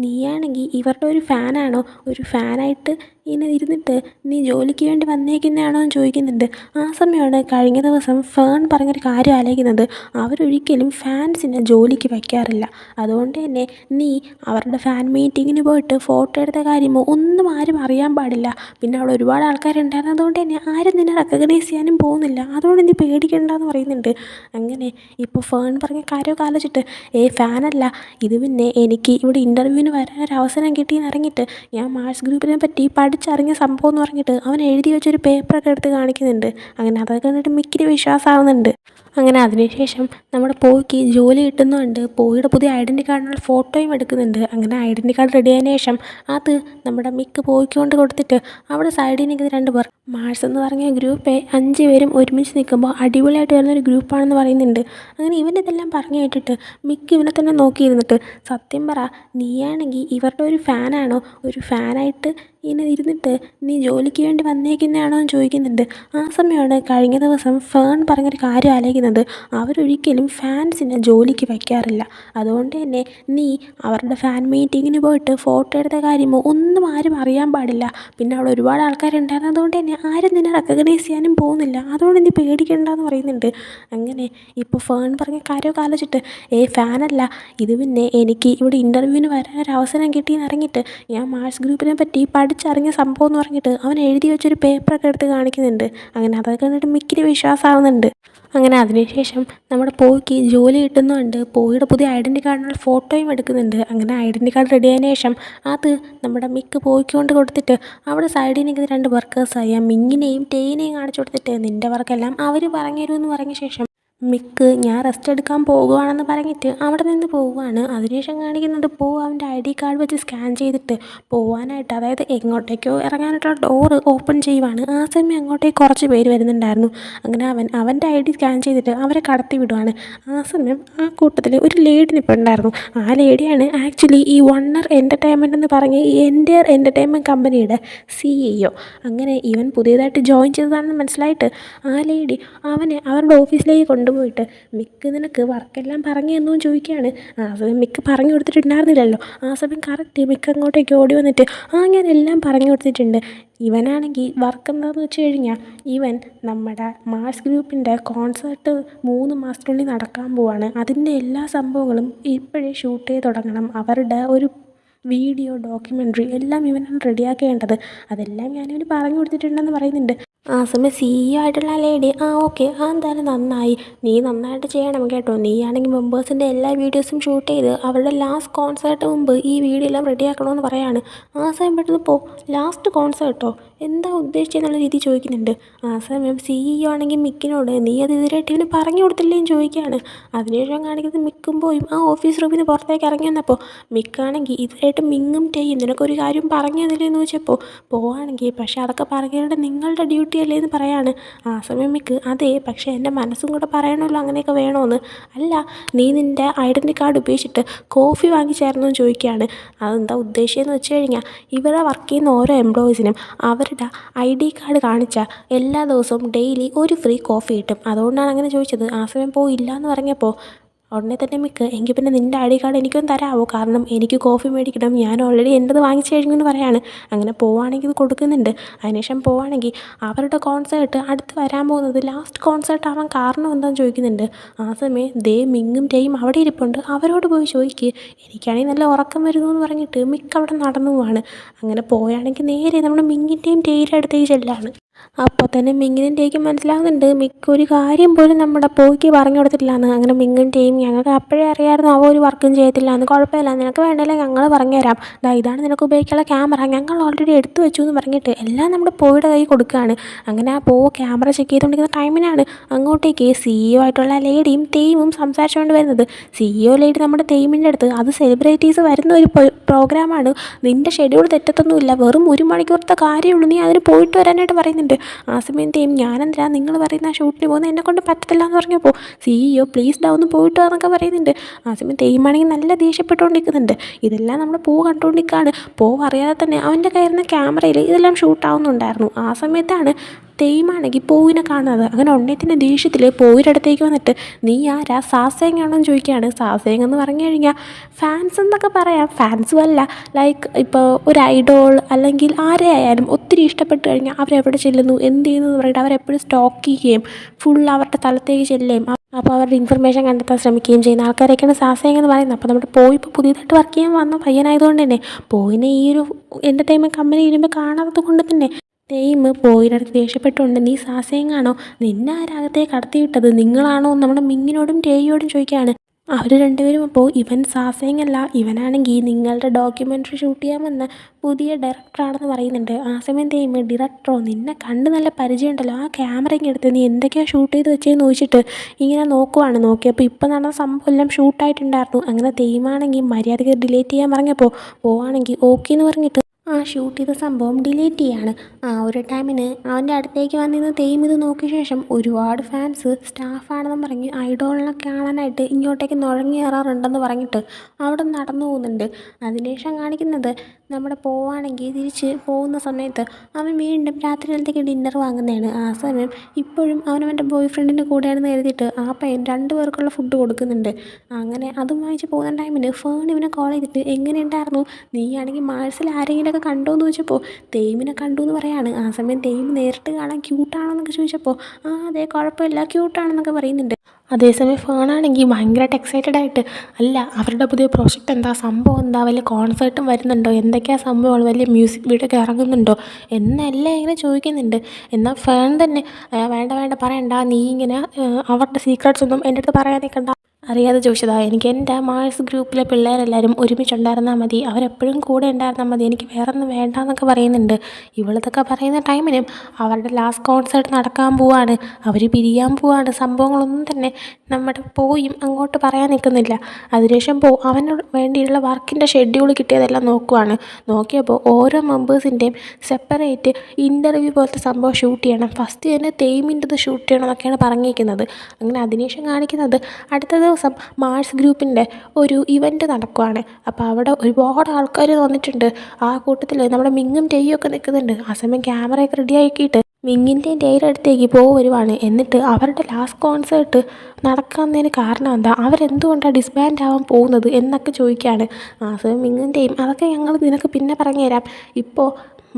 നീയാണെങ്കിൽ ഇവരുടെ ഒരു ഫാനാണോ, ഒരു ഫാനായിട്ട് ഇങ്ങനെ ഇരുന്നിട്ട് നീ ജോലിക്ക് വേണ്ടി വന്നേക്കുന്നതാണോ എന്ന് ചോദിക്കുന്നുണ്ട്. ആ സമയമാണ് കഴിഞ്ഞ ദിവസം ഫേൺ പറഞ്ഞൊരു കാര്യം ആലോചിക്കുന്നത്, അവരൊരിക്കലും ഫാൻസിനെ ജോലിക്ക് വയ്ക്കാറില്ല, അതുകൊണ്ട് തന്നെ നീ അവരുടെ ഫാൻ മീറ്റിങ്ങിന് പോയിട്ട് ഫോട്ടോ എടുത്ത കാര്യമോ ഒന്നും ആരും അറിയാൻ പാടില്ല. പിന്നെ അവിടെ ഒരുപാട് ആൾക്കാരുണ്ടായിരുന്നു, അതുകൊണ്ട് തന്നെ ആരും നിന്നെ റെക്കഗ്നൈസ് ചെയ്യാനും പോകുന്നില്ല, അതുകൊണ്ട് നീ പേടിക്കണ്ടെന്ന് പറയുന്നുണ്ട്. അങ്ങനെ ഇപ്പോൾ ഫേൺ പറഞ്ഞ കാര്യമൊക്കെ ആലോചിച്ചിട്ട് ഫാനല്ല ഇത്, പിന്നെ എനിക്ക് ഇവിടെ ഇൻ്റർവ്യൂവിന് വരാനൊരവസരം കിട്ടിയെന്ന് അറിഞ്ഞിട്ട് ഞാൻ മാർസ് ഗ്രൂപ്പിനെ പറ്റി പഠിച്ചറിഞ്ഞ സംഭവം എന്ന് പറഞ്ഞിട്ട് അവൻ എഴുതി വെച്ചൊരു പേപ്പറൊക്കെ എടുത്ത് കാണിക്കുന്നുണ്ട്. അങ്ങനെ അതൊക്കെ കണ്ടിട്ട് മിക്കിന് വിശ്വാസമാവുന്നുണ്ട്. അങ്ങനെ അതിനുശേഷം നമ്മുടെ പോയിക്ക് ജോലി കിട്ടുന്നുണ്ട്. പോയിയുടെ പുതിയ ഐഡൻറ്റി കാർഡിനുള്ള ഫോട്ടോയും എടുക്കുന്നുണ്ട്. അങ്ങനെ ഐഡൻറ്റി കാർഡ് റെഡി ആയതിനു ശേഷം അത് നമ്മുടെ മിക്ക് പോയിക്ക് കൊണ്ട് കൊടുത്തിട്ട് അവിടെ സൈഡിൽ നിൽക്കുന്ന 2 പേർ മാർസ് എന്ന് പറഞ്ഞ ഗ്രൂപ്പ് 5 പേരും ഒരുമിച്ച് നിൽക്കുമ്പോൾ അടിപൊളിയായിട്ട് വരുന്നൊരു ഗ്രൂപ്പാണെന്ന് പറയുന്നുണ്ട്. അങ്ങനെ ഇവനിതെല്ലാം പറഞ്ഞു കേട്ടിട്ട് മിക്ക് ഇവനെ തന്നെ നോക്കിയിരുന്നിട്ട്, സത്യം പറ നീയാണെങ്കിൽ ഇവരുടെ ഒരു ഫാനാണോ, ഒരു ഫാനായിട്ട് ഇങ്ങനെ ഇരുന്നിട്ട് നീ ജോലിക്ക് വേണ്ടി വന്നേക്കുന്നതാണോ എന്ന് ചോദിക്കുന്നുണ്ട്. ആ സമയമാണ് കഴിഞ്ഞ ദിവസം ഫേൺ പറഞ്ഞൊരു കാര്യം ആലോചിക്കുന്നത്. അവരൊരിക്കലും ഫാൻസിനെ ജോലിക്ക് വയ്ക്കാറില്ല. അതുകൊണ്ട് തന്നെ നീ അവരുടെ ഫാൻ മീറ്റിങ്ങിന് പോയിട്ട് ഫോട്ടോ എടുത്ത കാര്യമോ ഒന്നും ആരും അറിയാൻ പാടില്ല. പിന്നെ അവിടെ ഒരുപാട് ആൾക്കാരുണ്ടായിരുന്നു. അതുകൊണ്ട് തന്നെ ആരും നിന്നെ റെക്കഗ്നൈസ് ചെയ്യാനും പോകുന്നില്ല. അതുകൊണ്ട് നീ പേടിക്കണ്ടെന്ന് പറയുന്നുണ്ട്. അങ്ങനെ ഇപ്പോൾ ഫേൺ പറഞ്ഞ കാര്യമൊക്കെ ആലോചിച്ചിട്ട് ഫാനല്ല ഇത്, പിന്നെ എനിക്ക് ഇവിടെ ഇൻ്റർവ്യൂവിന് വരാനൊരവസരം കിട്ടിയെന്ന് ഇറങ്ങിയിട്ട് ഞാൻ മാർസ് ഗ്രൂപ്പിനെ പറ്റി പഠിച്ചറിഞ്ഞ സംഭവം എന്ന് പറഞ്ഞിട്ട് അവൻ എഴുതി വെച്ചൊരു പേപ്പറൊക്കെ എടുത്ത് കാണിക്കുന്നുണ്ട്. അങ്ങനെ അതൊക്കെ കണ്ടിട്ട് മിക്കിന് വിശ്വാസമാവുന്നുണ്ട്. അങ്ങനെ അതിനുശേഷം നമ്മുടെ പോയിക്ക് ജോലി കിട്ടുന്നുണ്ട്. പോയിയുടെ പുതിയ ഐഡൻറ്റി കാർഡിനുള്ള ഫോട്ടോയും എടുക്കുന്നുണ്ട്. അങ്ങനെ ഐഡൻറ്റി കാർഡ് റെഡി ആയതിനു ശേഷം അത് നമ്മുടെ മിക്ക് പോയിക്ക് കൊണ്ട് കൊടുത്തിട്ട് അവിടെ സൈഡിൽ നിൽക്കുന്ന 2 വർക്കേഴ്സായ മിങ്ങിനെയും ടേയിനെയും കാണിച്ചു കൊടുത്തിട്ട് നിൻ്റെ വർക്കെല്ലാം അവർ പറഞ്ഞു തരുമെന്ന് പറഞ്ഞ ശേഷം മിക്ക് ഞാൻ റെസ്റ്റ് എടുക്കാൻ പോകുവാണെന്ന് പറഞ്ഞിട്ട് അവിടെ നിന്ന് പോവുകയാണ്. അതിനുശേഷം കാണിക്കുന്നത് അവൻ്റെ ഐ ഡി കാർഡ് വെച്ച് സ്കാൻ ചെയ്തിട്ട് പോവാനായിട്ട്, അതായത് എങ്ങോട്ടേക്കോ ഇറങ്ങാനായിട്ടുള്ള ഡോറ് ഓപ്പൺ ചെയ്യുവാണ്. ആ സമയം അങ്ങോട്ടേക്ക് കുറച്ച് പേര് വരുന്നുണ്ടായിരുന്നു. അങ്ങനെ അവൻ്റെ ഐ ഡി സ്കാൻ ചെയ്തിട്ട് അവരെ കടത്തി വിടുവാണ്. ആ സമയം ആ കൂട്ടത്തിൽ ഒരു ലേഡി നിൽപ്പുണ്ടായിരുന്നു. ആ ലേഡിയാണ് ആക്ച്വലി ഈ വണ്ണർ എൻ്റർടൈൻമെൻറ്റ് എന്ന് പറഞ്ഞ് ഈ എൻ്റയർ എൻ്റർടൈൻമെൻറ്റ് കമ്പനിയുടെ CEO. അങ്ങനെ ഇവൻ പുതിയതായിട്ട് ജോയിൻ ചെയ്തതാണെന്ന് മനസ്സിലായിട്ട് ആ ലേഡി അവനെ അവരുടെ ഓഫീസിലേക്ക് കൊണ്ടുപോയിട്ട് മിക്ക് നിനക്ക് വർക്കെല്ലാം പറഞ്ഞു തന്നു ചോദിക്കുകയാണ്. ആ സമയം മിക്ക് പറഞ്ഞു കൊടുത്തിട്ടുണ്ടായിരുന്നില്ലല്ലോ. ആ സമയം കറക്റ്റ് മിക്ക് അങ്ങോട്ടേക്ക് ഓടി വന്നിട്ട് ഞാൻ എല്ലാം പറഞ്ഞു കൊടുത്തിട്ടുണ്ട്. ഇവനാണെങ്കിൽ വർക്ക് എന്താണെന്ന് വെച്ച് കഴിഞ്ഞാൽ ഇവൻ നമ്മുടെ മാർസ് ഗ്രൂപ്പിൻ്റെ കോൺസേർട്ട് 3 മാസത്തിനുള്ളിൽ നടക്കാൻ പോവാണ്. അതിൻ്റെ എല്ലാ സംഭവങ്ങളും ഇപ്പോഴേ ഷൂട്ട് ചെയ്ത് തുടങ്ങണം. അവരുടെ ഒരു വീഡിയോ ഡോക്യുമെൻ്ററി എല്ലാം ഇവനാണ് റെഡിയാക്കേണ്ടത്. അതെല്ലാം ഞാനിവന് പറഞ്ഞു കൊടുത്തിട്ടുണ്ടെന്ന് പറയുന്നുണ്ട്. ആ സമയം CEO ആയിട്ടുള്ള ലേഡി ഓക്കെ, എന്തായാലും നന്നായി, നീ നന്നായിട്ട് ചെയ്യണം കേട്ടോ. നീയാണെങ്കിൽ മെമ്പേഴ്സിൻ്റെ എല്ലാ വീഡിയോസും ഷൂട്ട് ചെയ്ത് അവരുടെ ലാസ്റ്റ് കോൺസേർട്ട് മുമ്പ് ഈ വീഡിയോ എല്ലാം റെഡിയാക്കണമെന്ന് പറയാണ്. ആ സമയം പെട്ടെന്ന് ലാസ്റ്റ് കോൺസേർട്ടോ എന്താ ഉദ്ദേശിച്ചെന്നുള്ള രീതി ചോദിക്കുന്നുണ്ട്. ആ സമയം CEO ആണെങ്കിൽ മിക്കിനോട് നീ അത് ഇതുവരെയായിട്ട് ഇവന് പറഞ്ഞു കൊടുത്തില്ലേന്ന് ചോദിക്കുകയാണ്. അതിനുശേഷം കാണിക്കുന്നത് മിക്കും പോയും ആ ഓഫീസ് റൂമിൽ നിന്ന് പുറത്തേക്ക് ഇറങ്ങി വന്നപ്പോൾ മിക്കാണെങ്കിൽ ഇതുവരെയായിട്ട് മിങ്ങും ചെയ്യും നിനക്കൊരു കാര്യം പറഞ്ഞു തന്നില്ലേന്ന് ചോദിച്ചപ്പോൾ പോവാണെങ്കിൽ പക്ഷേ അതൊക്കെ പറയേണ്ടത് നിങ്ങളുടെ ഡ്യൂട്ടി അല്ലേ എന്ന് പറയാണ്. ആ സമയം മിക്ക് അതെ, പക്ഷേ എൻ്റെ മനസ്സും കൂടെ പറയണമല്ലോ അങ്ങനെയൊക്കെ വേണമെന്ന്. അല്ല, നീ നിൻ്റെ ഐഡൻറ്റി കാർഡ് ഉപയോഗിച്ചിട്ട് കോഫി വാങ്ങിച്ചായിരുന്നു എന്ന് ചോദിക്കുകയാണ്. അതെന്താ ഉദ്ദേശിച്ചതെന്ന് വെച്ച് കഴിഞ്ഞാൽ ഇവിടെ വർക്ക് ചെയ്യുന്ന ഓരോ എംപ്ലോയീസിനും അവരുടെ ID കാർഡ് കാണിച്ചാൽ എല്ലാ ദിവസവും ഡെയിലി ഒരു ഫ്രീ കോഫി കിട്ടും. അതുകൊണ്ടാണ് അങ്ങനെ ചോദിച്ചത്. ആ സമയം ഇല്ല എന്ന് പറഞ്ഞപ്പോൾ ഉടനെ തന്നെ മിക്ക് എങ്കിൽ പിന്നെ നിൻ്റെ ID കാർഡ് എനിക്കൊന്ന് തരാമോ, കാരണം എനിക്ക് കോഫി മേടിക്കണം, ഞാൻ ഓൾറെഡി എൻ്റെത് വാങ്ങിച്ചു കഴിഞ്ഞു എന്ന് പറയാണ്. അങ്ങനെ പോവുകയാണെങ്കിൽ ഇത് കൊടുക്കുന്നുണ്ട്. അതിനുശേഷം പോവുകയാണെങ്കിൽ അവരുടെ കോൺസേർട്ട് അടുത്ത് വരാൻ പോകുന്നത് ലാസ്റ്റ് കോൺസേർട്ട് ആവാൻ കാരണം എന്താണെന്ന് ചോദിക്കുന്നുണ്ട്. ആ സമയം മിങ്ങും ടേയും അവിടെ ഇരിപ്പുണ്ട്. അവരോട് പോയി ചോദിക്കുക, എനിക്കാണെങ്കിൽ നല്ല ഉറക്കം വരുന്നു എന്ന് പറഞ്ഞിട്ട് മിക്ക് അവിടെ നടന്നു പോവാണ്. അങ്ങനെ പോവുകയാണെങ്കിൽ നേരെ നമ്മുടെ മിങ്ങിൻ്റെയും ടേയുടെ അടുത്തേക്ക് ചെല്ലാണ്. അപ്പോൾ തന്നെ മിങ്ങിനും ടേയ്ക്കും മനസ്സിലാകുന്നുണ്ട് മിക്ക ഒരു കാര്യം പോലും നമ്മുടെ പോയിക്ക് പറഞ്ഞു കൊടുത്തിട്ടില്ലാന്ന്. അങ്ങനെ മിങ്ങും ടേയും ഞങ്ങൾക്ക് അപ്പോഴേ അറിയാമായിരുന്നു അവ ഒരു വർക്കും ചെയ്യത്തില്ലാന്ന്. കുഴപ്പമില്ല, നിനക്ക് വേണ്ടല്ലേ ഞങ്ങൾ പറഞ്ഞു തരാം, ഇതാണ് നിനക്ക് ഉപയോഗിക്കാനുള്ള ക്യാമറ, ഞങ്ങൾ ഓൾറെഡി എടുത്തു വെച്ചു എന്ന് പറഞ്ഞിട്ട് എല്ലാം നമ്മുടെ പോയുടെ കൈ കൊടുക്കുകയാണ്. അങ്ങനെ ആ ക്യാമറ ചെക്ക് ചെയ്തുകൊണ്ടിരിക്കുന്ന ടൈമിനാണ് അങ്ങോട്ടേക്ക് CEO ആയിട്ടുള്ള ലേഡിയും തെയ്മും സംസാരിച്ചുകൊണ്ട് വരുന്നത്. CEO ലേഡി നമ്മുടെ തെയ്മിൻ്റെ അടുത്ത് അത് സെലിബ്രിറ്റീസ് വരുന്ന ഒരു പ്രോഗ്രാമാണ്, നിൻ്റെ ഷെഡ്യൂൾ തെറ്റത്തൊന്നുമില്ല, വെറും 1 മണിക്കൂറത്തെ കാര്യമുള്ളൂ, നീ അതിന് പോയിട്ട് വരാനായിട്ട് പറയുന്നുണ്ട്. ആ സമയം ഞാനെന്തിനാ നിങ്ങൾ പറയുന്ന ആ ഷൂട്ടിന് പോകുന്നത്, എന്നെക്കൊണ്ട് പറ്റത്തില്ല എന്ന് പറഞ്ഞപ്പോൾ CEO പ്ലീസ് ഒന്ന് പോയിട്ട് എന്നൊക്കെ പറയുന്നുണ്ട്. ആ സമയം തെയ്യമാണെങ്കിൽ നല്ല ദേഷ്യപ്പെട്ടുകൊണ്ടിരിക്കുന്നുണ്ട്. ഇതെല്ലാം നമ്മൾ കണ്ടുകൊണ്ടിരിക്കുകയാണ്. അറിയാതെ തന്നെ അവൻ്റെ കയ്യിരുന്ന ക്യാമറയിൽ ഇതെല്ലാം ഷൂട്ടാവുന്നുണ്ടായിരുന്നു. ആ സമയത്താണ് തെയ്യമാണെങ്കിൽ പോവിനെ കാണുന്നത്. അങ്ങനെ ഉണ്ണയത്തിൻ്റെ ദേഷ്യത്തിൽ പോയിൻ്റെ അടുത്തേക്ക് വന്നിട്ട് നീ ആരാ, സാസേങ് ആണോ എന്ന് ചോദിക്കുകയാണ്. സാസേങ് എന്ന് പറഞ്ഞു കഴിഞ്ഞാൽ ഫാൻസ് എന്നൊക്കെ പറയാം, ഫാൻസും അല്ല, ലൈക്ക് ഇപ്പോൾ ഒരു ഐഡോൾ അല്ലെങ്കിൽ ആരെ ആയാലും ഒത്തിരി ഇഷ്ടപ്പെട്ട് കഴിഞ്ഞാൽ അവരെവിടെ ചെല്ലുന്നു എന്ത് ചെയ്യുന്നു എന്ന് പറഞ്ഞിട്ട് അവരെപ്പോഴും സ്റ്റോക്ക് ചെയ്യുകയും ഫുൾ അവരുടെ സ്ഥലത്തേക്ക് ചെല്ലുകയും അപ്പോൾ അവരുടെ ഇൻഫർമേഷൻ കണ്ടെത്താൻ ശ്രമിക്കുകയും ചെയ്യുന്ന ആൾക്കാരൊക്കെയാണ് സാസേങ് എന്ന് പറയുന്നത്. അപ്പോൾ നമ്മുടെ ഇപ്പോൾ പുതിയതായിട്ട് വർക്ക് ചെയ്യാൻ വന്ന പയ്യനായതുകൊണ്ട് തന്നെ പോയിനെ ഈ ഒരു എൻ്റർടൈൻമെൻറ്റ് കമ്പനി ഇരുമ്പോൾ കാണാത്തത് കൊണ്ട് തന്നെ പോയിൻ്റെ അടുത്ത് ദേഷ്യപ്പെട്ടുകൊണ്ട് നീ സാസേങ് ആണോ, നിന്നെ ആരകത്തേക്ക് കടത്തി വിട്ടത് നിങ്ങളാണോ നമ്മുടെ മിങ്ങിനോടും ടേയോടും ചോദിക്കുകയാണ്. അവർ രണ്ടുപേരും അപ്പോൾ ഇവൻ സാസേങ് അല്ല, ഇവനാണെങ്കിൽ നിങ്ങളുടെ ഡോക്യുമെൻ്ററി ഷൂട്ട് ചെയ്യാൻ വന്ന പുതിയ ഡയറക്ടറാണെന്ന് പറയുന്നുണ്ട്. ആ സമയം ഡയറക്ടറോ, നിന്നെ കണ്ട് നല്ല പരിചയമുണ്ടല്ലോ, ആ ക്യാമറ ഇങ്ങനെ എടുത്ത് നീ എന്തൊക്കെയാണ് ഷൂട്ട് ചെയ്ത് വെച്ചതെന്ന് ചോദിച്ചിട്ട് ഇങ്ങനെ നോക്കിയപ്പോൾ ഇപ്പം നടന്ന സംഭവം എല്ലാം ഷൂട്ടായിട്ടുണ്ടായിരുന്നു. അങ്ങനെ തെയ്യമാണെങ്കിൽ മര്യാദയ്ക്ക് ഡിലീറ്റ് ചെയ്യാൻ പറഞ്ഞപ്പോൾ പോവാണെങ്കിൽ ഓക്കെ എന്ന് പറഞ്ഞിട്ട് ആ ഷൂട്ട് ചെയ്ത സംഭവം ഡിലീറ്റ് ചെയ്യാണ്. ആ ഒരു ടൈമിന് അവൻ്റെ അടുത്തേക്ക് വന്നിരുന്ന് തെയ്യം ഇത് നോക്കിയ ശേഷം ഒരുപാട് ഫാൻസ് സ്റ്റാഫാണെന്നും പറഞ്ഞ് ഐഡോളിനെ കാണാനായിട്ട് ഇങ്ങോട്ടേക്ക് നുഴഞ്ഞു കയറാറുണ്ടെന്ന് പറഞ്ഞിട്ട് അവിടെ നടന്നു പോകുന്നുണ്ട്. അതിനുശേഷം കാണിക്കുന്നത് നമ്മുടെ പോവാണെങ്കിൽ തിരിച്ച് പോകുന്ന സമയത്ത് അവൻ വീണ്ടും രാത്രിയിലത്തേക്ക് ഡിന്നർ വാങ്ങുന്നതാണ്. ആ സമയം ഇപ്പോഴും അവനവൻ്റെ ബോയ് ഫ്രണ്ടിൻ്റെ കൂടെയാണെന്ന് കരുതിയിട്ട് ആ പയ്യൻ 2 പേർക്കുള്ള ഫുഡ് കൊടുക്കുന്നുണ്ട്. അങ്ങനെ അതും വാങ്ങിച്ച് പോകുന്ന ടൈമിന് ഫേൺ ഇവനെ കോൾ ചെയ്തിട്ട് എങ്ങനെയുണ്ടായിരുന്നു, നീയാണെങ്കിൽ മാഴ്സിൽ ആരെങ്കിലുമൊക്കെ കണ്ടോ എന്ന് ചോദിച്ചപ്പോൾ തെയ്യമിനെ കണ്ടു എന്ന് പറയാണ്. ആ സമയം തെയ്യം നേരിട്ട് കാണാൻ ക്യൂട്ടാണോ എന്നൊക്കെ ചോദിച്ചപ്പോൾ ആ അതെ കുഴപ്പമില്ല ക്യൂട്ടാണെന്നൊക്കെ പറയുന്നുണ്ട്. അതേസമയം ഫേണാണെങ്കിൽ ഭയങ്കരമായിട്ട് എക്സൈറ്റഡ് ആയിട്ട് അല്ല അവരുടെ പുതിയ പ്രോജക്റ്റ് എന്താ, സംഭവം എന്താ, വലിയ കോൺസേർട്ടും വരുന്നുണ്ടോ, എന്തൊക്കെയാണ് സംഭവങ്ങൾ, വലിയ മ്യൂസിക് വീഡിയോ ഒക്കെ ഇറങ്ങുന്നുണ്ടോ എന്നെല്ലാം ഇങ്ങനെ ചോദിക്കുന്നുണ്ട്. എന്നാൽ ഫേൺ തന്നെ വേണ്ട വേണ്ട പറയണ്ട, നീ ഇങ്ങനെ അവരുടെ സീക്രട്സ് ഒന്നും എൻ്റെ അടുത്ത് പറയാൻ നിൽക്കണ്ട, അറിയാതെ ചോദിച്ചതാ, എനിക്ക് എൻ്റെ മാഴ്സ് ഗ്രൂപ്പിലെ പിള്ളേരെല്ലാവരും ഒരുമിച്ചുണ്ടായിരുന്നാൽ മതി, അവരെപ്പോഴും കൂടെ ഉണ്ടായിരുന്നാൽ മതി, എനിക്ക് വേറെ ഒന്നും വേണ്ട എന്നൊക്കെ പറയുന്നുണ്ട്. ഇവളിതൊക്കെ പറയുന്ന ടൈമിനും അവരുടെ ലാസ്റ്റ് കോൺസേർട്ട് നടക്കാൻ പോവാണ്, അവർ പിരിയാൻ പോവാണ്, സംഭവങ്ങളൊന്നും തന്നെ നമ്മുടെ പോയും അങ്ങോട്ട് പറയാൻ നിൽക്കുന്നില്ല. അതിനുശേഷം അവന് വേണ്ടിയുള്ള വർക്കിൻ്റെ ഷെഡ്യൂൾ കിട്ടിയതെല്ലാം നോക്കിയപ്പോൾ ഓരോ മെമ്പേഴ്സിൻ്റെയും സെപ്പറേറ്റ് ഇൻ്റർവ്യൂ പോലത്തെ സംഭവം ഷൂട്ട് ചെയ്യണം, ഫസ്റ്റ് തന്നെ തെയ്യമിൻ്റെത് ഷൂട്ട് ചെയ്യണം എന്നൊക്കെയാണ് പറഞ്ഞിരിക്കുന്നത്. അങ്ങനെ അതിനുശേഷം കാണിക്കുന്നത് അടുത്ത ദിവസം മാഴ്സ് ഗ്രൂപ്പിൻ്റെ ഒരു ഇവൻറ്റ് നടക്കുവാണ്. അപ്പോൾ അവിടെ ഒരുപാട് ആൾക്കാർ വന്നിട്ടുണ്ട്. ആ കൂട്ടത്തിൽ നമ്മുടെ മിങ്ങും ടെയ്യും ഒക്കെ നിൽക്കുന്നുണ്ട്. ആ സമയം ക്യാമറയൊക്കെ റെഡി ആക്കിയിട്ട് മിങ്ങിൻ്റെയും ടെയ്യുടെ അടുത്തേക്ക് വരുവാണ്. എന്നിട്ട് അവരുടെ ലാസ്റ്റ് കോൺസേർട്ട് നടക്കുന്നതിന് കാരണം എന്താ, അവരെന്തുകൊണ്ടാണ് ഡിസ്ബാൻഡ് ആവാൻ പോകുന്നത് എന്നൊക്കെ ചോദിക്കുകയാണ്. ആ സമയം മിങ്ങും ടെയ്യും അതൊക്കെ ഞങ്ങൾ നിനക്ക് പിന്നെ പറഞ്ഞുതരാം, ഇപ്പോൾ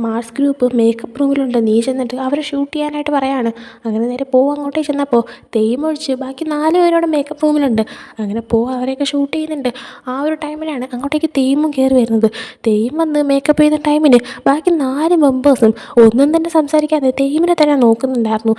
മാഴ്സ് ഗ്രൂപ്പ് മേക്കപ്പ് റൂമിലുണ്ട്, നീ ചെന്നിട്ട് അവരെ ഷൂട്ട് ചെയ്യാനായിട്ട് പറയാണ്. അങ്ങനെ നേരെ അങ്ങോട്ടേക്ക് ചെന്നപ്പോൾ തെയ്യം ഒഴിച്ച് ബാക്കി 4 പേരോടെ മേക്കപ്പ് റൂമിലുണ്ട്. അങ്ങനെ അവരെയൊക്കെ ഷൂട്ട് ചെയ്യുന്നുണ്ട്. ആ ഒരു ടൈമിലാണ് അങ്ങോട്ടേക്ക് തെയ്യമും കയറി വരുന്നത്. തെയ്യം വന്ന് മേക്കപ്പ് ചെയ്യുന്ന ടൈമിന് ബാക്കി 4 മെമ്പേഴ്സും ഒന്നും തന്നെ സംസാരിക്കാതെ തെയ്യമിനെ തന്നെ നോക്കുന്നുണ്ടായിരുന്നു.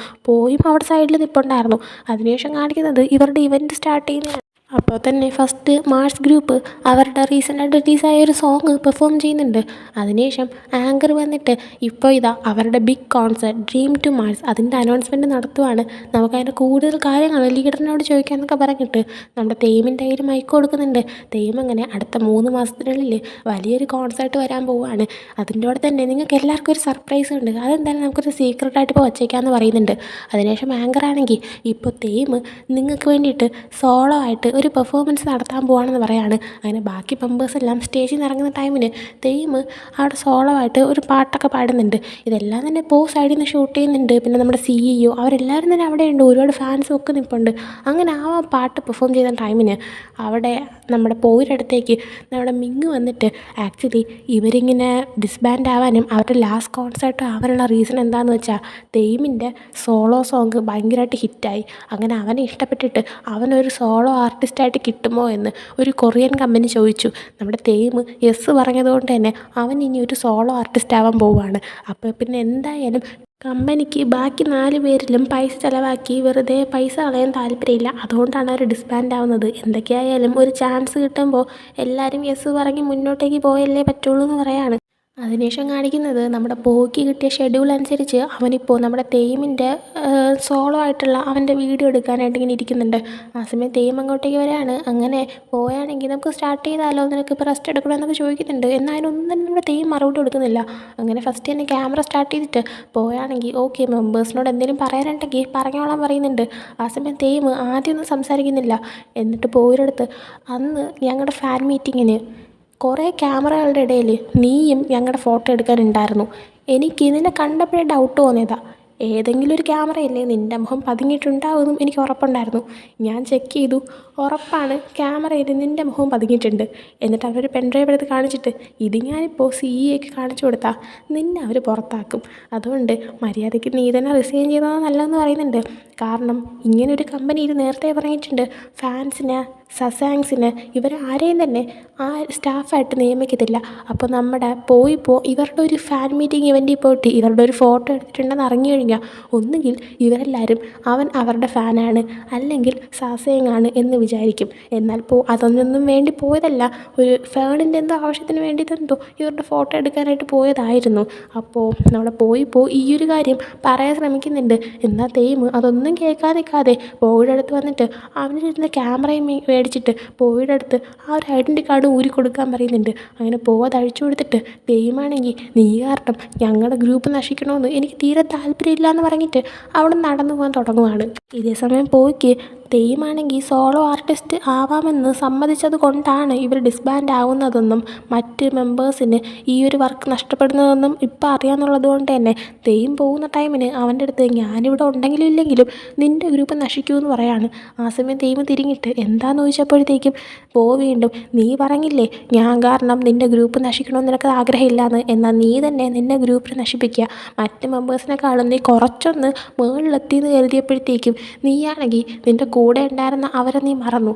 അവിടെ സൈഡിൽ നിൽപ്പുണ്ടായിരുന്നു. അതിനുശേഷം കാണിക്കുന്നത് ഇവരുടെ ഇവൻറ്റ് സ്റ്റാർട്ട് ചെയ്യുന്നതാണ്. അപ്പോൾ തന്നെ ഫസ്റ്റ് മാഴ്സ് ഗ്രൂപ്പ് അവരുടെ റീസെൻ്റായിട്ട് റിലീസായ ഒരു സോങ് പെർഫോം ചെയ്യുന്നുണ്ട്. അതിനുശേഷം ആങ്കർ വന്നിട്ട് ഇപ്പോൾ ഇതാ അവരുടെ big concert Dream to Mars അതിൻ്റെ അനൗൺസ്മെൻറ്റ് നടത്തുവാണ്, നമുക്കതിൻ്റെ കൂടുതൽ കാര്യങ്ങൾ ലീഡറിനോട് ചോദിക്കാമെന്നൊക്കെ പറഞ്ഞിട്ട് നമ്മുടെ തെയ്യമിൻ്റെ കയ്യിൽ മൈക്ക് കൊടുക്കുന്നുണ്ട്. തെയ്യം അങ്ങനെ അടുത്ത 3 മാസത്തിനുള്ളിൽ വലിയൊരു കോൺസേർട്ട് വരാൻ പോവുകയാണ്. അതിൻ്റെ കൂടെ തന്നെ നിങ്ങൾക്ക് എല്ലാവർക്കും ഒരു സർപ്രൈസ് ഉണ്ട്, അതെന്തായാലും നമുക്കൊരു സീക്രട്ടായിട്ട് ഇപ്പോൾ വച്ചേക്കാമെന്ന് പറയുന്നുണ്ട്. അതിനുശേഷം ആങ്കർ ആണെങ്കിൽ ഇപ്പോൾ തെയ്യം നിങ്ങൾക്ക് വേണ്ടിയിട്ട് സോളോ ആയിട്ട് ഒരു പെർഫോമൻസ് നടത്താൻ പോവാണെന്ന് പറയാണ്. അങ്ങനെ ബാക്കി മെമ്പേഴ്സെല്ലാം സ്റ്റേജിൽ നിന്ന് ഇറങ്ങുന്ന ടൈമിന് തെയ്യം അവിടെ സോളോ ആയിട്ട് ഒരു പാട്ടൊക്കെ പാടുന്നുണ്ട്. ഇതെല്ലാം തന്നെ സൈഡിൽ നിന്ന് ഷൂട്ട് ചെയ്യുന്നുണ്ട്. പിന്നെ നമ്മുടെ CEO അവരെല്ലാവരും തന്നെ അവിടെയുണ്ട്, ഒരുപാട് ഫാൻസും ഒക്കെ നിൽപ്പുണ്ട്. അങ്ങനെ ആ പാട്ട് പെർഫോം ചെയ്യുന്ന ടൈമിന് അവിടെ നമ്മുടെ പോയുടെ അടുത്തേക്ക് നമ്മുടെ മിങ്ങ് വന്നിട്ട് ആക്ച്വലി ഇവരിങ്ങനെ ഡിസ്ബാൻഡ് ആവാനും അവരുടെ ലാസ്റ്റ് കോൺസേർട്ട് ആവാനുള്ള റീസൺ എന്താണെന്ന് വെച്ചാൽ തെയ്യമിൻ്റെ സോളോ സോങ് ഭയങ്കരമായിട്ട് ഹിറ്റായി. അങ്ങനെ അവനെ ഇഷ്ടപ്പെട്ടിട്ട് അവനൊരു സോളോ ആർട്ടിസ്റ്റായിട്ട് കിട്ടുമോ എന്ന് ഒരു കൊറിയൻ കമ്പനി ചോദിച്ചു. നമ്മുടെ തെയ്യം യെസ് പറഞ്ഞതുകൊണ്ട് തന്നെ അവൻ ഇനി ഒരു സോളോ ആർട്ടിസ്റ്റ് ആവാൻ പോവുകയാണ്. അപ്പോൾ പിന്നെ എന്തായാലും കമ്പനിക്ക് ബാക്കി 4 പേരിലും പൈസ ചിലവാക്കി വെറുതെ പൈസ കളയാൻ താല്പര്യമില്ല, അതുകൊണ്ടാണ് അവർ ഡിസ്ബാൻഡ് ആവുന്നത്. എന്തൊക്കെയായാലും ഒരു ചാൻസ് കിട്ടുമ്പോൾ എല്ലാവരും യെസ് പറഞ്ഞ് മുന്നോട്ടേക്ക് പോയല്ലേ പറ്റുള്ളൂ എന്ന് പറയാണ്. അതിനുശേഷം കാണിക്കുന്നത് നമ്മുടെ പോയ്ക്ക് കിട്ടിയ ഷെഡ്യൂൾ അനുസരിച്ച് അവനിപ്പോൾ നമ്മുടെ തെയ്യമിൻ്റെ സോളോ ആയിട്ടുള്ള അവൻ്റെ വീഡിയോ എടുക്കാനായിട്ട് ഇങ്ങനെ ഇരിക്കുന്നുണ്ട്. ആ സമയം തെയ്യം അങ്ങോട്ടേക്ക് വരികയാണ്. അങ്ങനെ പോയാണെങ്കിൽ നമുക്ക് സ്റ്റാർട്ട് ചെയ്താലോ, നിനക്ക് ഇപ്പോൾ റെസ്റ്റ് എടുക്കണമെന്നൊക്കെ ചോദിക്കുന്നുണ്ട്. എന്നാൽ അതിനൊന്നും തന്നെ നമ്മുടെ തെയ്യം മറുപടി കൊടുക്കുന്നില്ല. അങ്ങനെ ഫസ്റ്റ് തന്നെ ക്യാമറ സ്റ്റാർട്ട് ചെയ്തിട്ട് പോയാണെങ്കിൽ ഓക്കെ മെമ്പേഴ്സിനോട് എന്തെങ്കിലും പറയാനുണ്ടെങ്കിൽ പറഞ്ഞോളാൻ പറയുന്നുണ്ട്. ആ സമയം തെയ്യം ആദ്യമൊന്നും സംസാരിക്കുന്നില്ല. എന്നിട്ട് പോയടുത്ത് അന്ന് ഞങ്ങളുടെ ഫാൻ മീറ്റിങ്ങിന് കുറേ ക്യാമറകളുടെ ഇടയിൽ നീയും ഞങ്ങളുടെ ഫോട്ടോ എടുക്കാനുണ്ടായിരുന്നു, എനിക്ക് നിന്നെ കണ്ടപ്പോഴേ ഡൗട്ട് തോന്നിയതാണ്, ഏതെങ്കിലും ഒരു ക്യാമറയല്ലേ നിൻ്റെ മുഖം പതുങ്ങിയിട്ടുണ്ടാവുമെന്നും എനിക്ക് ഉറപ്പുണ്ടായിരുന്നു. ഞാൻ ചെക്ക് ചെയ്തു, ഉറപ്പാണ് ക്യാമറയിൽ നിൻ്റെ മുഖം പതുങ്ങിയിട്ടുണ്ട്. എന്നിട്ട് അവരൊരു പെൻഡ്രൈവ് എടുത്ത് കാണിച്ചിട്ട് ഇത് ഞാനിപ്പോൾ CEOക്ക് കാണിച്ചു കൊടുത്താൽ നിന്നെ അവർ പുറത്താക്കും, അതുകൊണ്ട് മര്യാദയ്ക്ക് നീ തന്നെ റിസൈൻ ചെയ്തതാണ് നല്ലതെന്ന് പറയുന്നുണ്ട്. കാരണം ഇങ്ങനൊരു കമ്പനി ഇത് നേരത്തെ പറഞ്ഞിട്ടുണ്ട്, ഫാൻസിന് സസാങ്സിന് ഇവരാരെയും തന്നെ ആ സ്റ്റാഫായിട്ട് നിയമിക്കത്തില്ല. അപ്പോൾ നമ്മുടെ ഇവരുടെ ഒരു ഫാൻ മീറ്റിംഗ് ഇവൻറ്റിൽ പോയിട്ട് ഇവരുടെ ഒരു ഫോട്ടോ എടുത്തിട്ടുണ്ടെന്ന് അറിഞ്ഞു കഴിഞ്ഞാൽ ഒന്നുകിൽ ഇവരെല്ലാവരും അവരുടെ ഫാനാണ് അല്ലെങ്കിൽ സാസയങ്ങാണ് എന്ന് വിചാരിക്കും. എന്നാൽ അതൊന്നും വേണ്ടി പോയതല്ല, ഒരു ഫാനിൻ്റെ എന്തോ ആവശ്യത്തിന് വേണ്ടിയിട്ടെന്തോ ഇവരുടെ ഫോട്ടോ എടുക്കാനായിട്ട് പോയതായിരുന്നു. അപ്പോൾ നമ്മുടെ ഈ ഒരു കാര്യം പറയാൻ ശ്രമിക്കുന്നുണ്ട്. എന്നാൽ തെയ്യം അതൊന്നും കേൾക്കാൻ നിൽക്കാതെ പോയുടെ അടുത്ത് വന്നിട്ട് അവനിരുന്ന ക്യാമറയും പേടിച്ചിട്ട് പോയുടെ അടുത്ത് ആ ഒരു ഐഡൻറ്റി കാർഡ് ഊരി കൊടുക്കാൻ പറയുന്നുണ്ട്. അങ്ങനെ അത് അഴിച്ചു കൊടുത്തിട്ട് തെയ്യമാണെങ്കിൽ നീ കാരണം ഞങ്ങളുടെ ഗ്രൂപ്പ് നശിക്കണമെന്ന് എനിക്ക് തീരെ താല്പര്യമില്ല എന്ന് പറഞ്ഞിട്ട് അവിടെ നടന്നു പോകാൻ തുടങ്ങുവാണ്. ഇതേ സമയം പോയിക്ക് തെയ്യമാണെങ്കിൽ സോളോ ആർട്ടിസ്റ്റ് ആവാമെന്ന് സമ്മതിച്ചത് കൊണ്ടാണ് ഇവർ ഡിസ്ബാൻഡ് ആവുന്നതെന്നും മറ്റ് മെമ്പേഴ്സിന് ഈ ഒരു വർക്ക് നഷ്ടപ്പെടുന്നതെന്നും ഇപ്പം അറിയാമെന്നുള്ളത് കൊണ്ട് തന്നെ തെയ്യം പോകുന്ന ടൈമിന് അവൻ്റെ അടുത്ത് ഞാനിവിടെ ഉണ്ടെങ്കിലും ഇല്ലെങ്കിലും നിൻ്റെ ഗ്രൂപ്പ് നശിക്കുമെന്ന് പറയാണ്. ആ സമയം തെയ്യം തിരിഞ്ഞിട്ട് എന്താണെന്ന് ചോദിച്ചപ്പോഴത്തേക്കും വീണ്ടും നീ പറഞ്ഞില്ലേ ഞാൻ കാരണം നിൻ്റെ ഗ്രൂപ്പ് നശിക്കണമെന്ന് നിനക്ക് ആഗ്രഹമില്ലാന്ന്, എന്നാൽ നീ തന്നെ നിൻ്റെ ഗ്രൂപ്പിനെ നശിപ്പിക്കുക. മറ്റ് മെമ്പേഴ്സിനെക്കാളും നീ കുറച്ചൊന്ന് മുകളിലെത്തിയെന്ന് കരുതിയപ്പോഴത്തേക്കും നീയാണെങ്കിൽ നിൻ്റെ കൂടെ ഉണ്ടായിരുന്ന അവരെ നീ മറന്നു,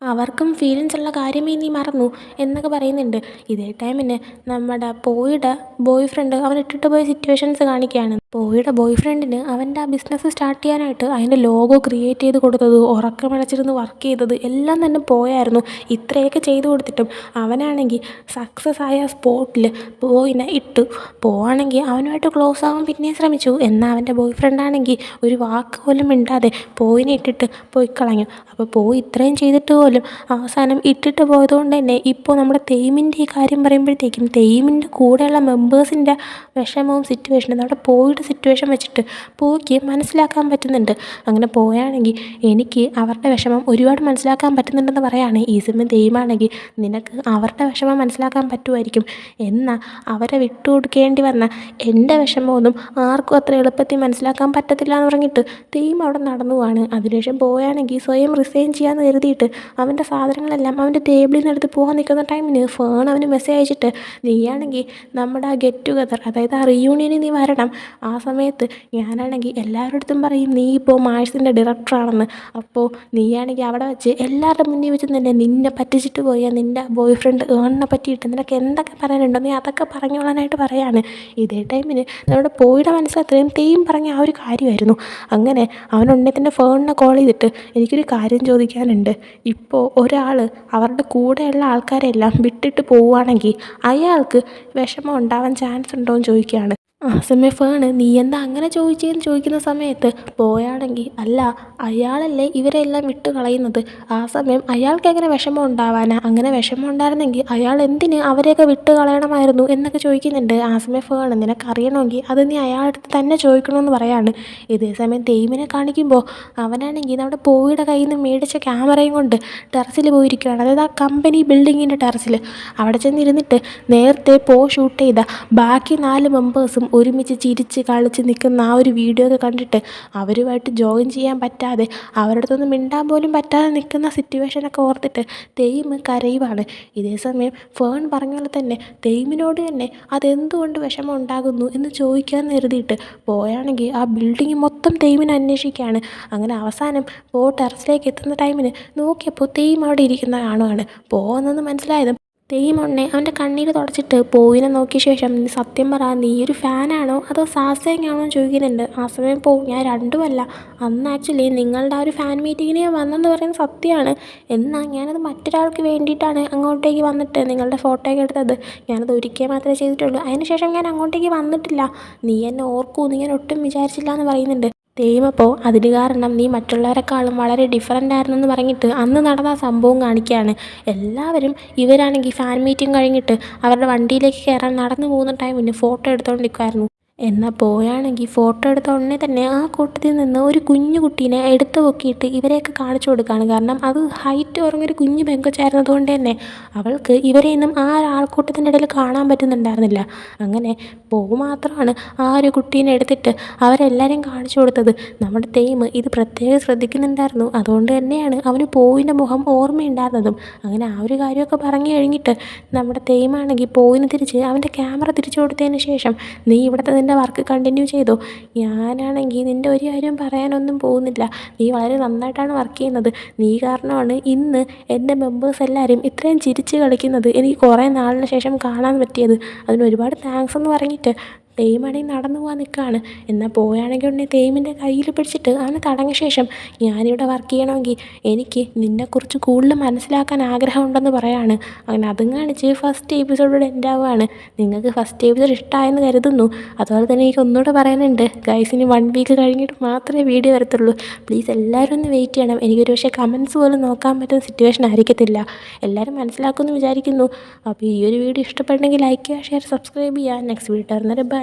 അവർക്കും ഫീലിങ്സ് ഉള്ള കാര്യമേ നീ മറന്നു എന്നൊക്കെ പറയുന്നുണ്ട്. ഇതേ ടൈമിന് നമ്മുടെ പോയുടെ ബോയ് ഫ്രണ്ട് അവൻ ഇട്ടിട്ട് പോയ സിറ്റുവേഷൻസ് കാണിക്കുകയാണ്. പോയുടെ ബോയ് ഫ്രണ്ടിന് അവൻ്റെ ആ ബിസിനസ് സ്റ്റാർട്ട് ചെയ്യാനായിട്ട് അതിൻ്റെ ലോഗോ ക്രിയേറ്റ് ചെയ്ത് കൊടുത്തത്, ഉറക്കമടച്ചിരുന്ന് വർക്ക് ചെയ്തത് എല്ലാം തന്നെ പോയായിരുന്നു. ഇത്രയൊക്കെ ചെയ്തു കൊടുത്തിട്ടും അവനാണെങ്കിൽ സക്സസ് ആയ സ്പോട്ടിൽ പോയിനെ ഇട്ടു. പോവാണെങ്കിൽ അവനുമായിട്ട് ക്ലോസ് ആവാൻ പിന്നെയും ശ്രമിച്ചു. എന്നാൽ അവൻ്റെ ബോയ് ഫ്രണ്ടാണെങ്കിൽ ഒരു വാക്ക് പോലും മിണ്ടാതെ പോയിനെ ഇട്ടിട്ട് പോയി കളഞ്ഞു. അപ്പോൾ പോയി ഇത്രയും ചെയ്തിട്ട് പോലും അവസാനം ഇട്ടിട്ട് പോയതുകൊണ്ട് തന്നെ ഇപ്പോൾ നമ്മുടെ തെയ്യമിൻ്റെ ഈ കാര്യം പറയുമ്പോഴത്തേക്കും തെയ്യമിൻ്റെ കൂടെയുള്ള മെമ്പേഴ്സിൻ്റെ വിഷമവും സിറ്റുവേഷനും നമ്മുടെ പോയുടെ സിറ്റുവേഷൻ വെച്ചിട്ട് പോയ്ക്ക് മനസ്സിലാക്കാൻ പറ്റുന്നുണ്ട്. അങ്ങനെ പോയാണെങ്കിൽ എനിക്ക് അവരുടെ വിഷമം ഒരുപാട് മനസ്സിലാക്കാൻ പറ്റുന്നുണ്ടെന്ന് പറയുകയാണ്. ഈ സമയം തെയ്യമാണെങ്കിൽ നിനക്ക് അവരുടെ വിഷമം മനസ്സിലാക്കാൻ പറ്റുമായിരിക്കും, എന്നാൽ അവരെ വിട്ടുകൊടുക്കേണ്ടി വന്ന എൻ്റെ വിഷമമൊന്നും ആർക്കും അത്ര എളുപ്പത്തിൽ മനസ്സിലാക്കാൻ പറ്റത്തില്ല എന്ന് പറഞ്ഞിട്ട് തെയ്യം അവിടെ നടന്നു പോവാണ്. അതിനുശേഷം പോയാണെങ്കിൽ സ്വയം റിസൈൻ ചെയ്യാമെന്ന് കരുതിയിട്ട് അവൻ്റെ സാധനങ്ങളെല്ലാം അവൻ്റെ ടേബിളിൽ നിന്ന് എടുത്ത് പോകാൻ നിൽക്കുന്ന ടൈമിന് ഫോൺ അവന് മെസ്സേജ് അയച്ചിട്ട് നീയാണെങ്കിൽ നമ്മുടെ ആ ഗെറ്റ് ടുഗദർ, അതായത് ആ റീയൂണിയനിൽ നീ വരണം. ആ സമയത്ത് ഞാനാണെങ്കിൽ എല്ലാവരുടെ അടുത്തും പറയും നീ ഇപ്പോൾ മാഴ്സിൻ്റെ ഡയറക്ടറാണെന്ന്. അപ്പോൾ നീയാണെങ്കിൽ അവിടെ വെച്ച് എല്ലാവരുടെ മുന്നിൽ വെച്ച് തന്നെ നിന്നെ പറ്റിച്ചിട്ട് പോയ നിൻ്റെ ബോയ് ഫ്രണ്ട് ഏണിനെ പറ്റിയിട്ട് നിനക്ക് എന്തൊക്കെ പറയാനുണ്ടോ നീ അതൊക്കെ പറഞ്ഞോളാനായിട്ട് പറയാണ്. ഇതേ ടൈമിന് നമ്മുടെ പോയുടെ മനസ്സിൽ അത്രയും തെയ്യം പറഞ്ഞ ആ ഒരു കാര്യമായിരുന്നു. അങ്ങനെ അവനുണ്ണിയത്തിൻ്റെ ഫോണിനെ കോൾ ചെയ്തിട്ട് എനിക്കൊരു കാര്യം ചോദിക്കാനുണ്ട്, ഇപ്പോൾ ഒരാൾ അവരുടെ കൂടെയുള്ള ആൾക്കാരെല്ലാം വിട്ടിട്ട് പോവുകയാണെങ്കിൽ അയാൾക്ക് വിഷമം ഉണ്ടാവാൻ ചാൻസ് ഉണ്ടോ എന്ന് ചോദിക്കുകയാണ്. ആ സമയം ഫേണ് നീ എന്താ അങ്ങനെ ചോദിച്ചതെന്ന് ചോദിക്കുന്ന സമയത്ത് പോയാണെങ്കിൽ അല്ല അയാളല്ലേ ഇവരെല്ലാം വിട്ട് കളയുന്നത്, ആ സമയം അയാൾക്ക് എങ്ങനെ വിഷമം ഉണ്ടാവാനാ, അങ്ങനെ വിഷമം ഉണ്ടായിരുന്നെങ്കിൽ അയാൾ എന്തിന് അവരെയൊക്കെ വിട്ട് കളയണമായിരുന്നു എന്നൊക്കെ ചോദിക്കുന്നുണ്ട്. ആ സമയം ഫേണ് നിനക്കറിയണമെങ്കിൽ അത് നീ അയാളുടെ തന്നെ ചോദിക്കണമെന്ന് പറയാണ്. ഇതേ സമയം തെയ്യമിനെ കാണിക്കുമ്പോൾ അവനാണെങ്കിൽ നമ്മുടെ പോയുടെ കയ്യിൽ നിന്ന് മേടിച്ച ക്യാമറയും കൊണ്ട് ടെറസിൽ പോയിരിക്കുകയാണ്. അതായത് ആ കമ്പനി ബിൽഡിങ്ങിൻ്റെ ടെറസിൽ അവിടെ ചെന്നിരുന്നിട്ട് നേരത്തെ ഷൂട്ട് ചെയ്ത ബാക്കി 4 മെമ്പേഴ്സും ഒരുമിച്ച് ചിരിച്ച് കളിച്ച് നിൽക്കുന്ന ആ ഒരു വീഡിയോ ഒക്കെ കണ്ടിട്ട് അവരുമായിട്ട് ജോയിൻ ചെയ്യാൻ പറ്റാതെ അവരുടെ അടുത്തൊന്നും മിണ്ടാൻ പോലും പറ്റാതെ നിൽക്കുന്ന സിറ്റുവേഷനൊക്കെ ഓർത്തിട്ട് തെയ്യം കരയുവാണ്. ഇതേ സമയം ഫേൺ പറഞ്ഞ പോലെ തന്നെ തെയ്യമിനോട് തന്നെ അതെന്തുകൊണ്ട് വിഷമം ഉണ്ടാകുന്നു എന്ന് ചോദിക്കാമെന്ന് കരുതിയിട്ട് പോയാണെങ്കിൽ ആ ബിൽഡിങ് മൊത്തം തെയ്യമിനെ അന്വേഷിക്കുകയാണ്. അങ്ങനെ അവസാനം ടെറസിലേക്ക് എത്തുന്ന ടൈമിന് നോക്കിയപ്പോൾ തെയ്യം അവിടെ ഇരിക്കുന്ന കാണുവാണ്. പോകുന്നെന്ന് മനസ്സിലായതും തെയ്യം അവൻ്റെ കണ്ണീര് തുടച്ചിട്ട് പോയിനെ നോക്കിയ ശേഷം നീ സത്യം പറ നീ ഒരു ഫാനാണോ അതോ സാസേങ്ങാണോ എന്ന് ചോദിക്കുന്നുണ്ട്. ആ സമയം ഞാൻ രണ്ടുമല്ല, അന്ന് ആക്ച്വലി നിങ്ങളുടെ ആ ഒരു ഫാൻ മീറ്റിങ്ങിന് ഞാൻ വന്നെന്ന് പറയുന്നത് സത്യമാണ്, എന്നാൽ ഞാനത് മറ്റൊരാൾക്ക് വേണ്ടിയിട്ടാണ് അങ്ങോട്ടേക്ക് വന്നിട്ട് നിങ്ങളുടെ ഫോട്ടോയൊക്കെ എടുത്തത്, ഞാനത് ഒരിക്കൽ മാത്രമേ ചെയ്തിട്ടുള്ളൂ, അതിനുശേഷം ഞാൻ അങ്ങോട്ടേക്ക് വന്നിട്ടില്ല, നീ എന്നെ ഓർക്കൂന്ന് ഞാൻ ഒട്ടും വിചാരിച്ചില്ല എന്ന് പറയുന്നുണ്ട്. തെയ്യം അപ്പോൾ അതിന് കാരണം നീ മറ്റുള്ളവരെക്കാളും വളരെ ഡിഫറൻ്റ് ആയിരുന്നെന്ന് പറഞ്ഞിട്ട് അന്ന് നടന്ന ആ സംഭവം കാണിക്കുകയാണ്. എല്ലാവരും ഇവരാണെങ്കിൽ ഫാൻ മീറ്റിംഗ് കഴിഞ്ഞിട്ട് അവരുടെ വണ്ടിയിലേക്ക് കയറാൻ നടന്നു പോകുന്ന ടൈമിന് ഫോട്ടോ എടുത്തുകൊണ്ട് നിൽക്കുമായിരുന്നു. എന്നാൽ പോയാണെങ്കിൽ ഫോട്ടോ എടുത്ത ഉടനെ തന്നെ ആ കൂട്ടത്തിൽ നിന്ന് ഒരു കുഞ്ഞു കുട്ടീനെ എടുത്തു പൊക്കിയിട്ട് ഇവരെയൊക്കെ കാണിച്ചു കൊടുക്കുകയാണ്. കാരണം അത് ഹൈറ്റ് കുറഞ്ഞൊരു കുഞ്ഞു പെങ്കൊച്ചായിരുന്നത് കൊണ്ട് തന്നെ അവൾക്ക് ഇവരെയൊന്നും ആ ആൾക്കൂട്ടത്തിൻ്റെ ഇടയിൽ കാണാൻ പറ്റുന്നുണ്ടായിരുന്നില്ല. അങ്ങനെ മാത്രമാണ് ആ ഒരു കുട്ടീനെ എടുത്തിട്ട് അവരെല്ലാവരെയും കാണിച്ചു കൊടുത്തത്. നമ്മുടെ തെയ്യം ഇത് പ്രത്യേകം ശ്രദ്ധിക്കുന്നുണ്ടായിരുന്നു, അതുകൊണ്ട് തന്നെയാണ് അവന് പോയിൻ്റെ മുഖം ഓർമ്മയുണ്ടായിരുന്നതും. അങ്ങനെ ആ ഒരു കാര്യമൊക്കെ പറഞ്ഞു കഴിഞ്ഞിട്ട് നമ്മുടെ തെയ്യമാണെങ്കിൽ പോയിന് തിരിച്ച് അവൻ്റെ ക്യാമറ തിരിച്ചു കൊടുത്തതിന് ശേഷം നീ ഇവിടുത്തെ നിൻ്റെ വർക്ക് കണ്ടിന്യൂ ചെയ്തോ, ഞാനാണെങ്കിൽ നിൻ്റെ ഒരു കാര്യം പറയാനൊന്നും പോകുന്നില്ല, നീ വളരെ നന്നായിട്ടാണ് വർക്ക് ചെയ്യുന്നത്, നീ കാരണമാണ് ഇന്ന് എൻ്റെ മെമ്പേഴ്സ് എല്ലാവരും ഇത്രയും ചിരിച്ച് കളിക്കുന്നത് എനിക്ക് കുറേ നാളിന് ശേഷം കാണാൻ പറ്റിയത്, അതിന് ഒരുപാട് താങ്ക്സ് എന്ന് പറഞ്ഞിട്ട് തേയിമാണെങ്കിൽ നടന്നു പോകാൻ നിൽക്കുകയാണ്. എന്നാൽ പോവുകയാണെങ്കിൽ ഉടനെ തേയിമിൻ്റെ കയ്യിൽ പിടിച്ചിട്ട് അവനെ തടഞ്ഞ ശേഷം ഞാനിവിടെ വർക്ക് ചെയ്യണമെങ്കിൽ എനിക്ക് നിന്നെക്കുറിച്ച് കൂടുതൽ മനസ്സിലാക്കാൻ ആഗ്രഹമുണ്ടെന്ന് പറയാണ്. അങ്ങനെ അതും കാണിച്ച് ഫസ്റ്റ് എപ്പിസോഡിലൂടെ എൻ്റെ ആവുകയാണ്. നിങ്ങൾക്ക് ഫസ്റ്റ് എപ്പിസോഡ് ഇഷ്ടമായെന്ന് കരുതുന്നു. അതുപോലെ തന്നെ എനിക്ക് ഒന്നുകൂടെ പറയാനുണ്ട് ഗൈസ്, ഇനി 1 വീക്ക് കഴിഞ്ഞിട്ട് മാത്രമേ വീഡിയോ വരത്തുള്ളൂ. പ്ലീസ് എല്ലാവരും ഒന്ന് വെയിറ്റ് ചെയ്യണം. എനിക്കൊരു പക്ഷേ കമൻറ്റ്സ് പോലും നോക്കാൻ പറ്റുന്ന സിറ്റുവേഷൻ ആയിരിക്കത്തില്ല. എല്ലാവരും മനസ്സിലാക്കുമെന്ന് വിചാരിക്കുന്നു. അപ്പോൾ ഈ ഒരു വീഡിയോ ഇഷ്ടപ്പെട്ടെങ്കിൽ ലൈക്ക് ചെയ്യുക, ഷെയർ, സബ്സ്ക്രൈബ് ചെയ്യുക. നെക്സ്റ്റ് വീഡിയോ വരുന്നവരെ ബൈ.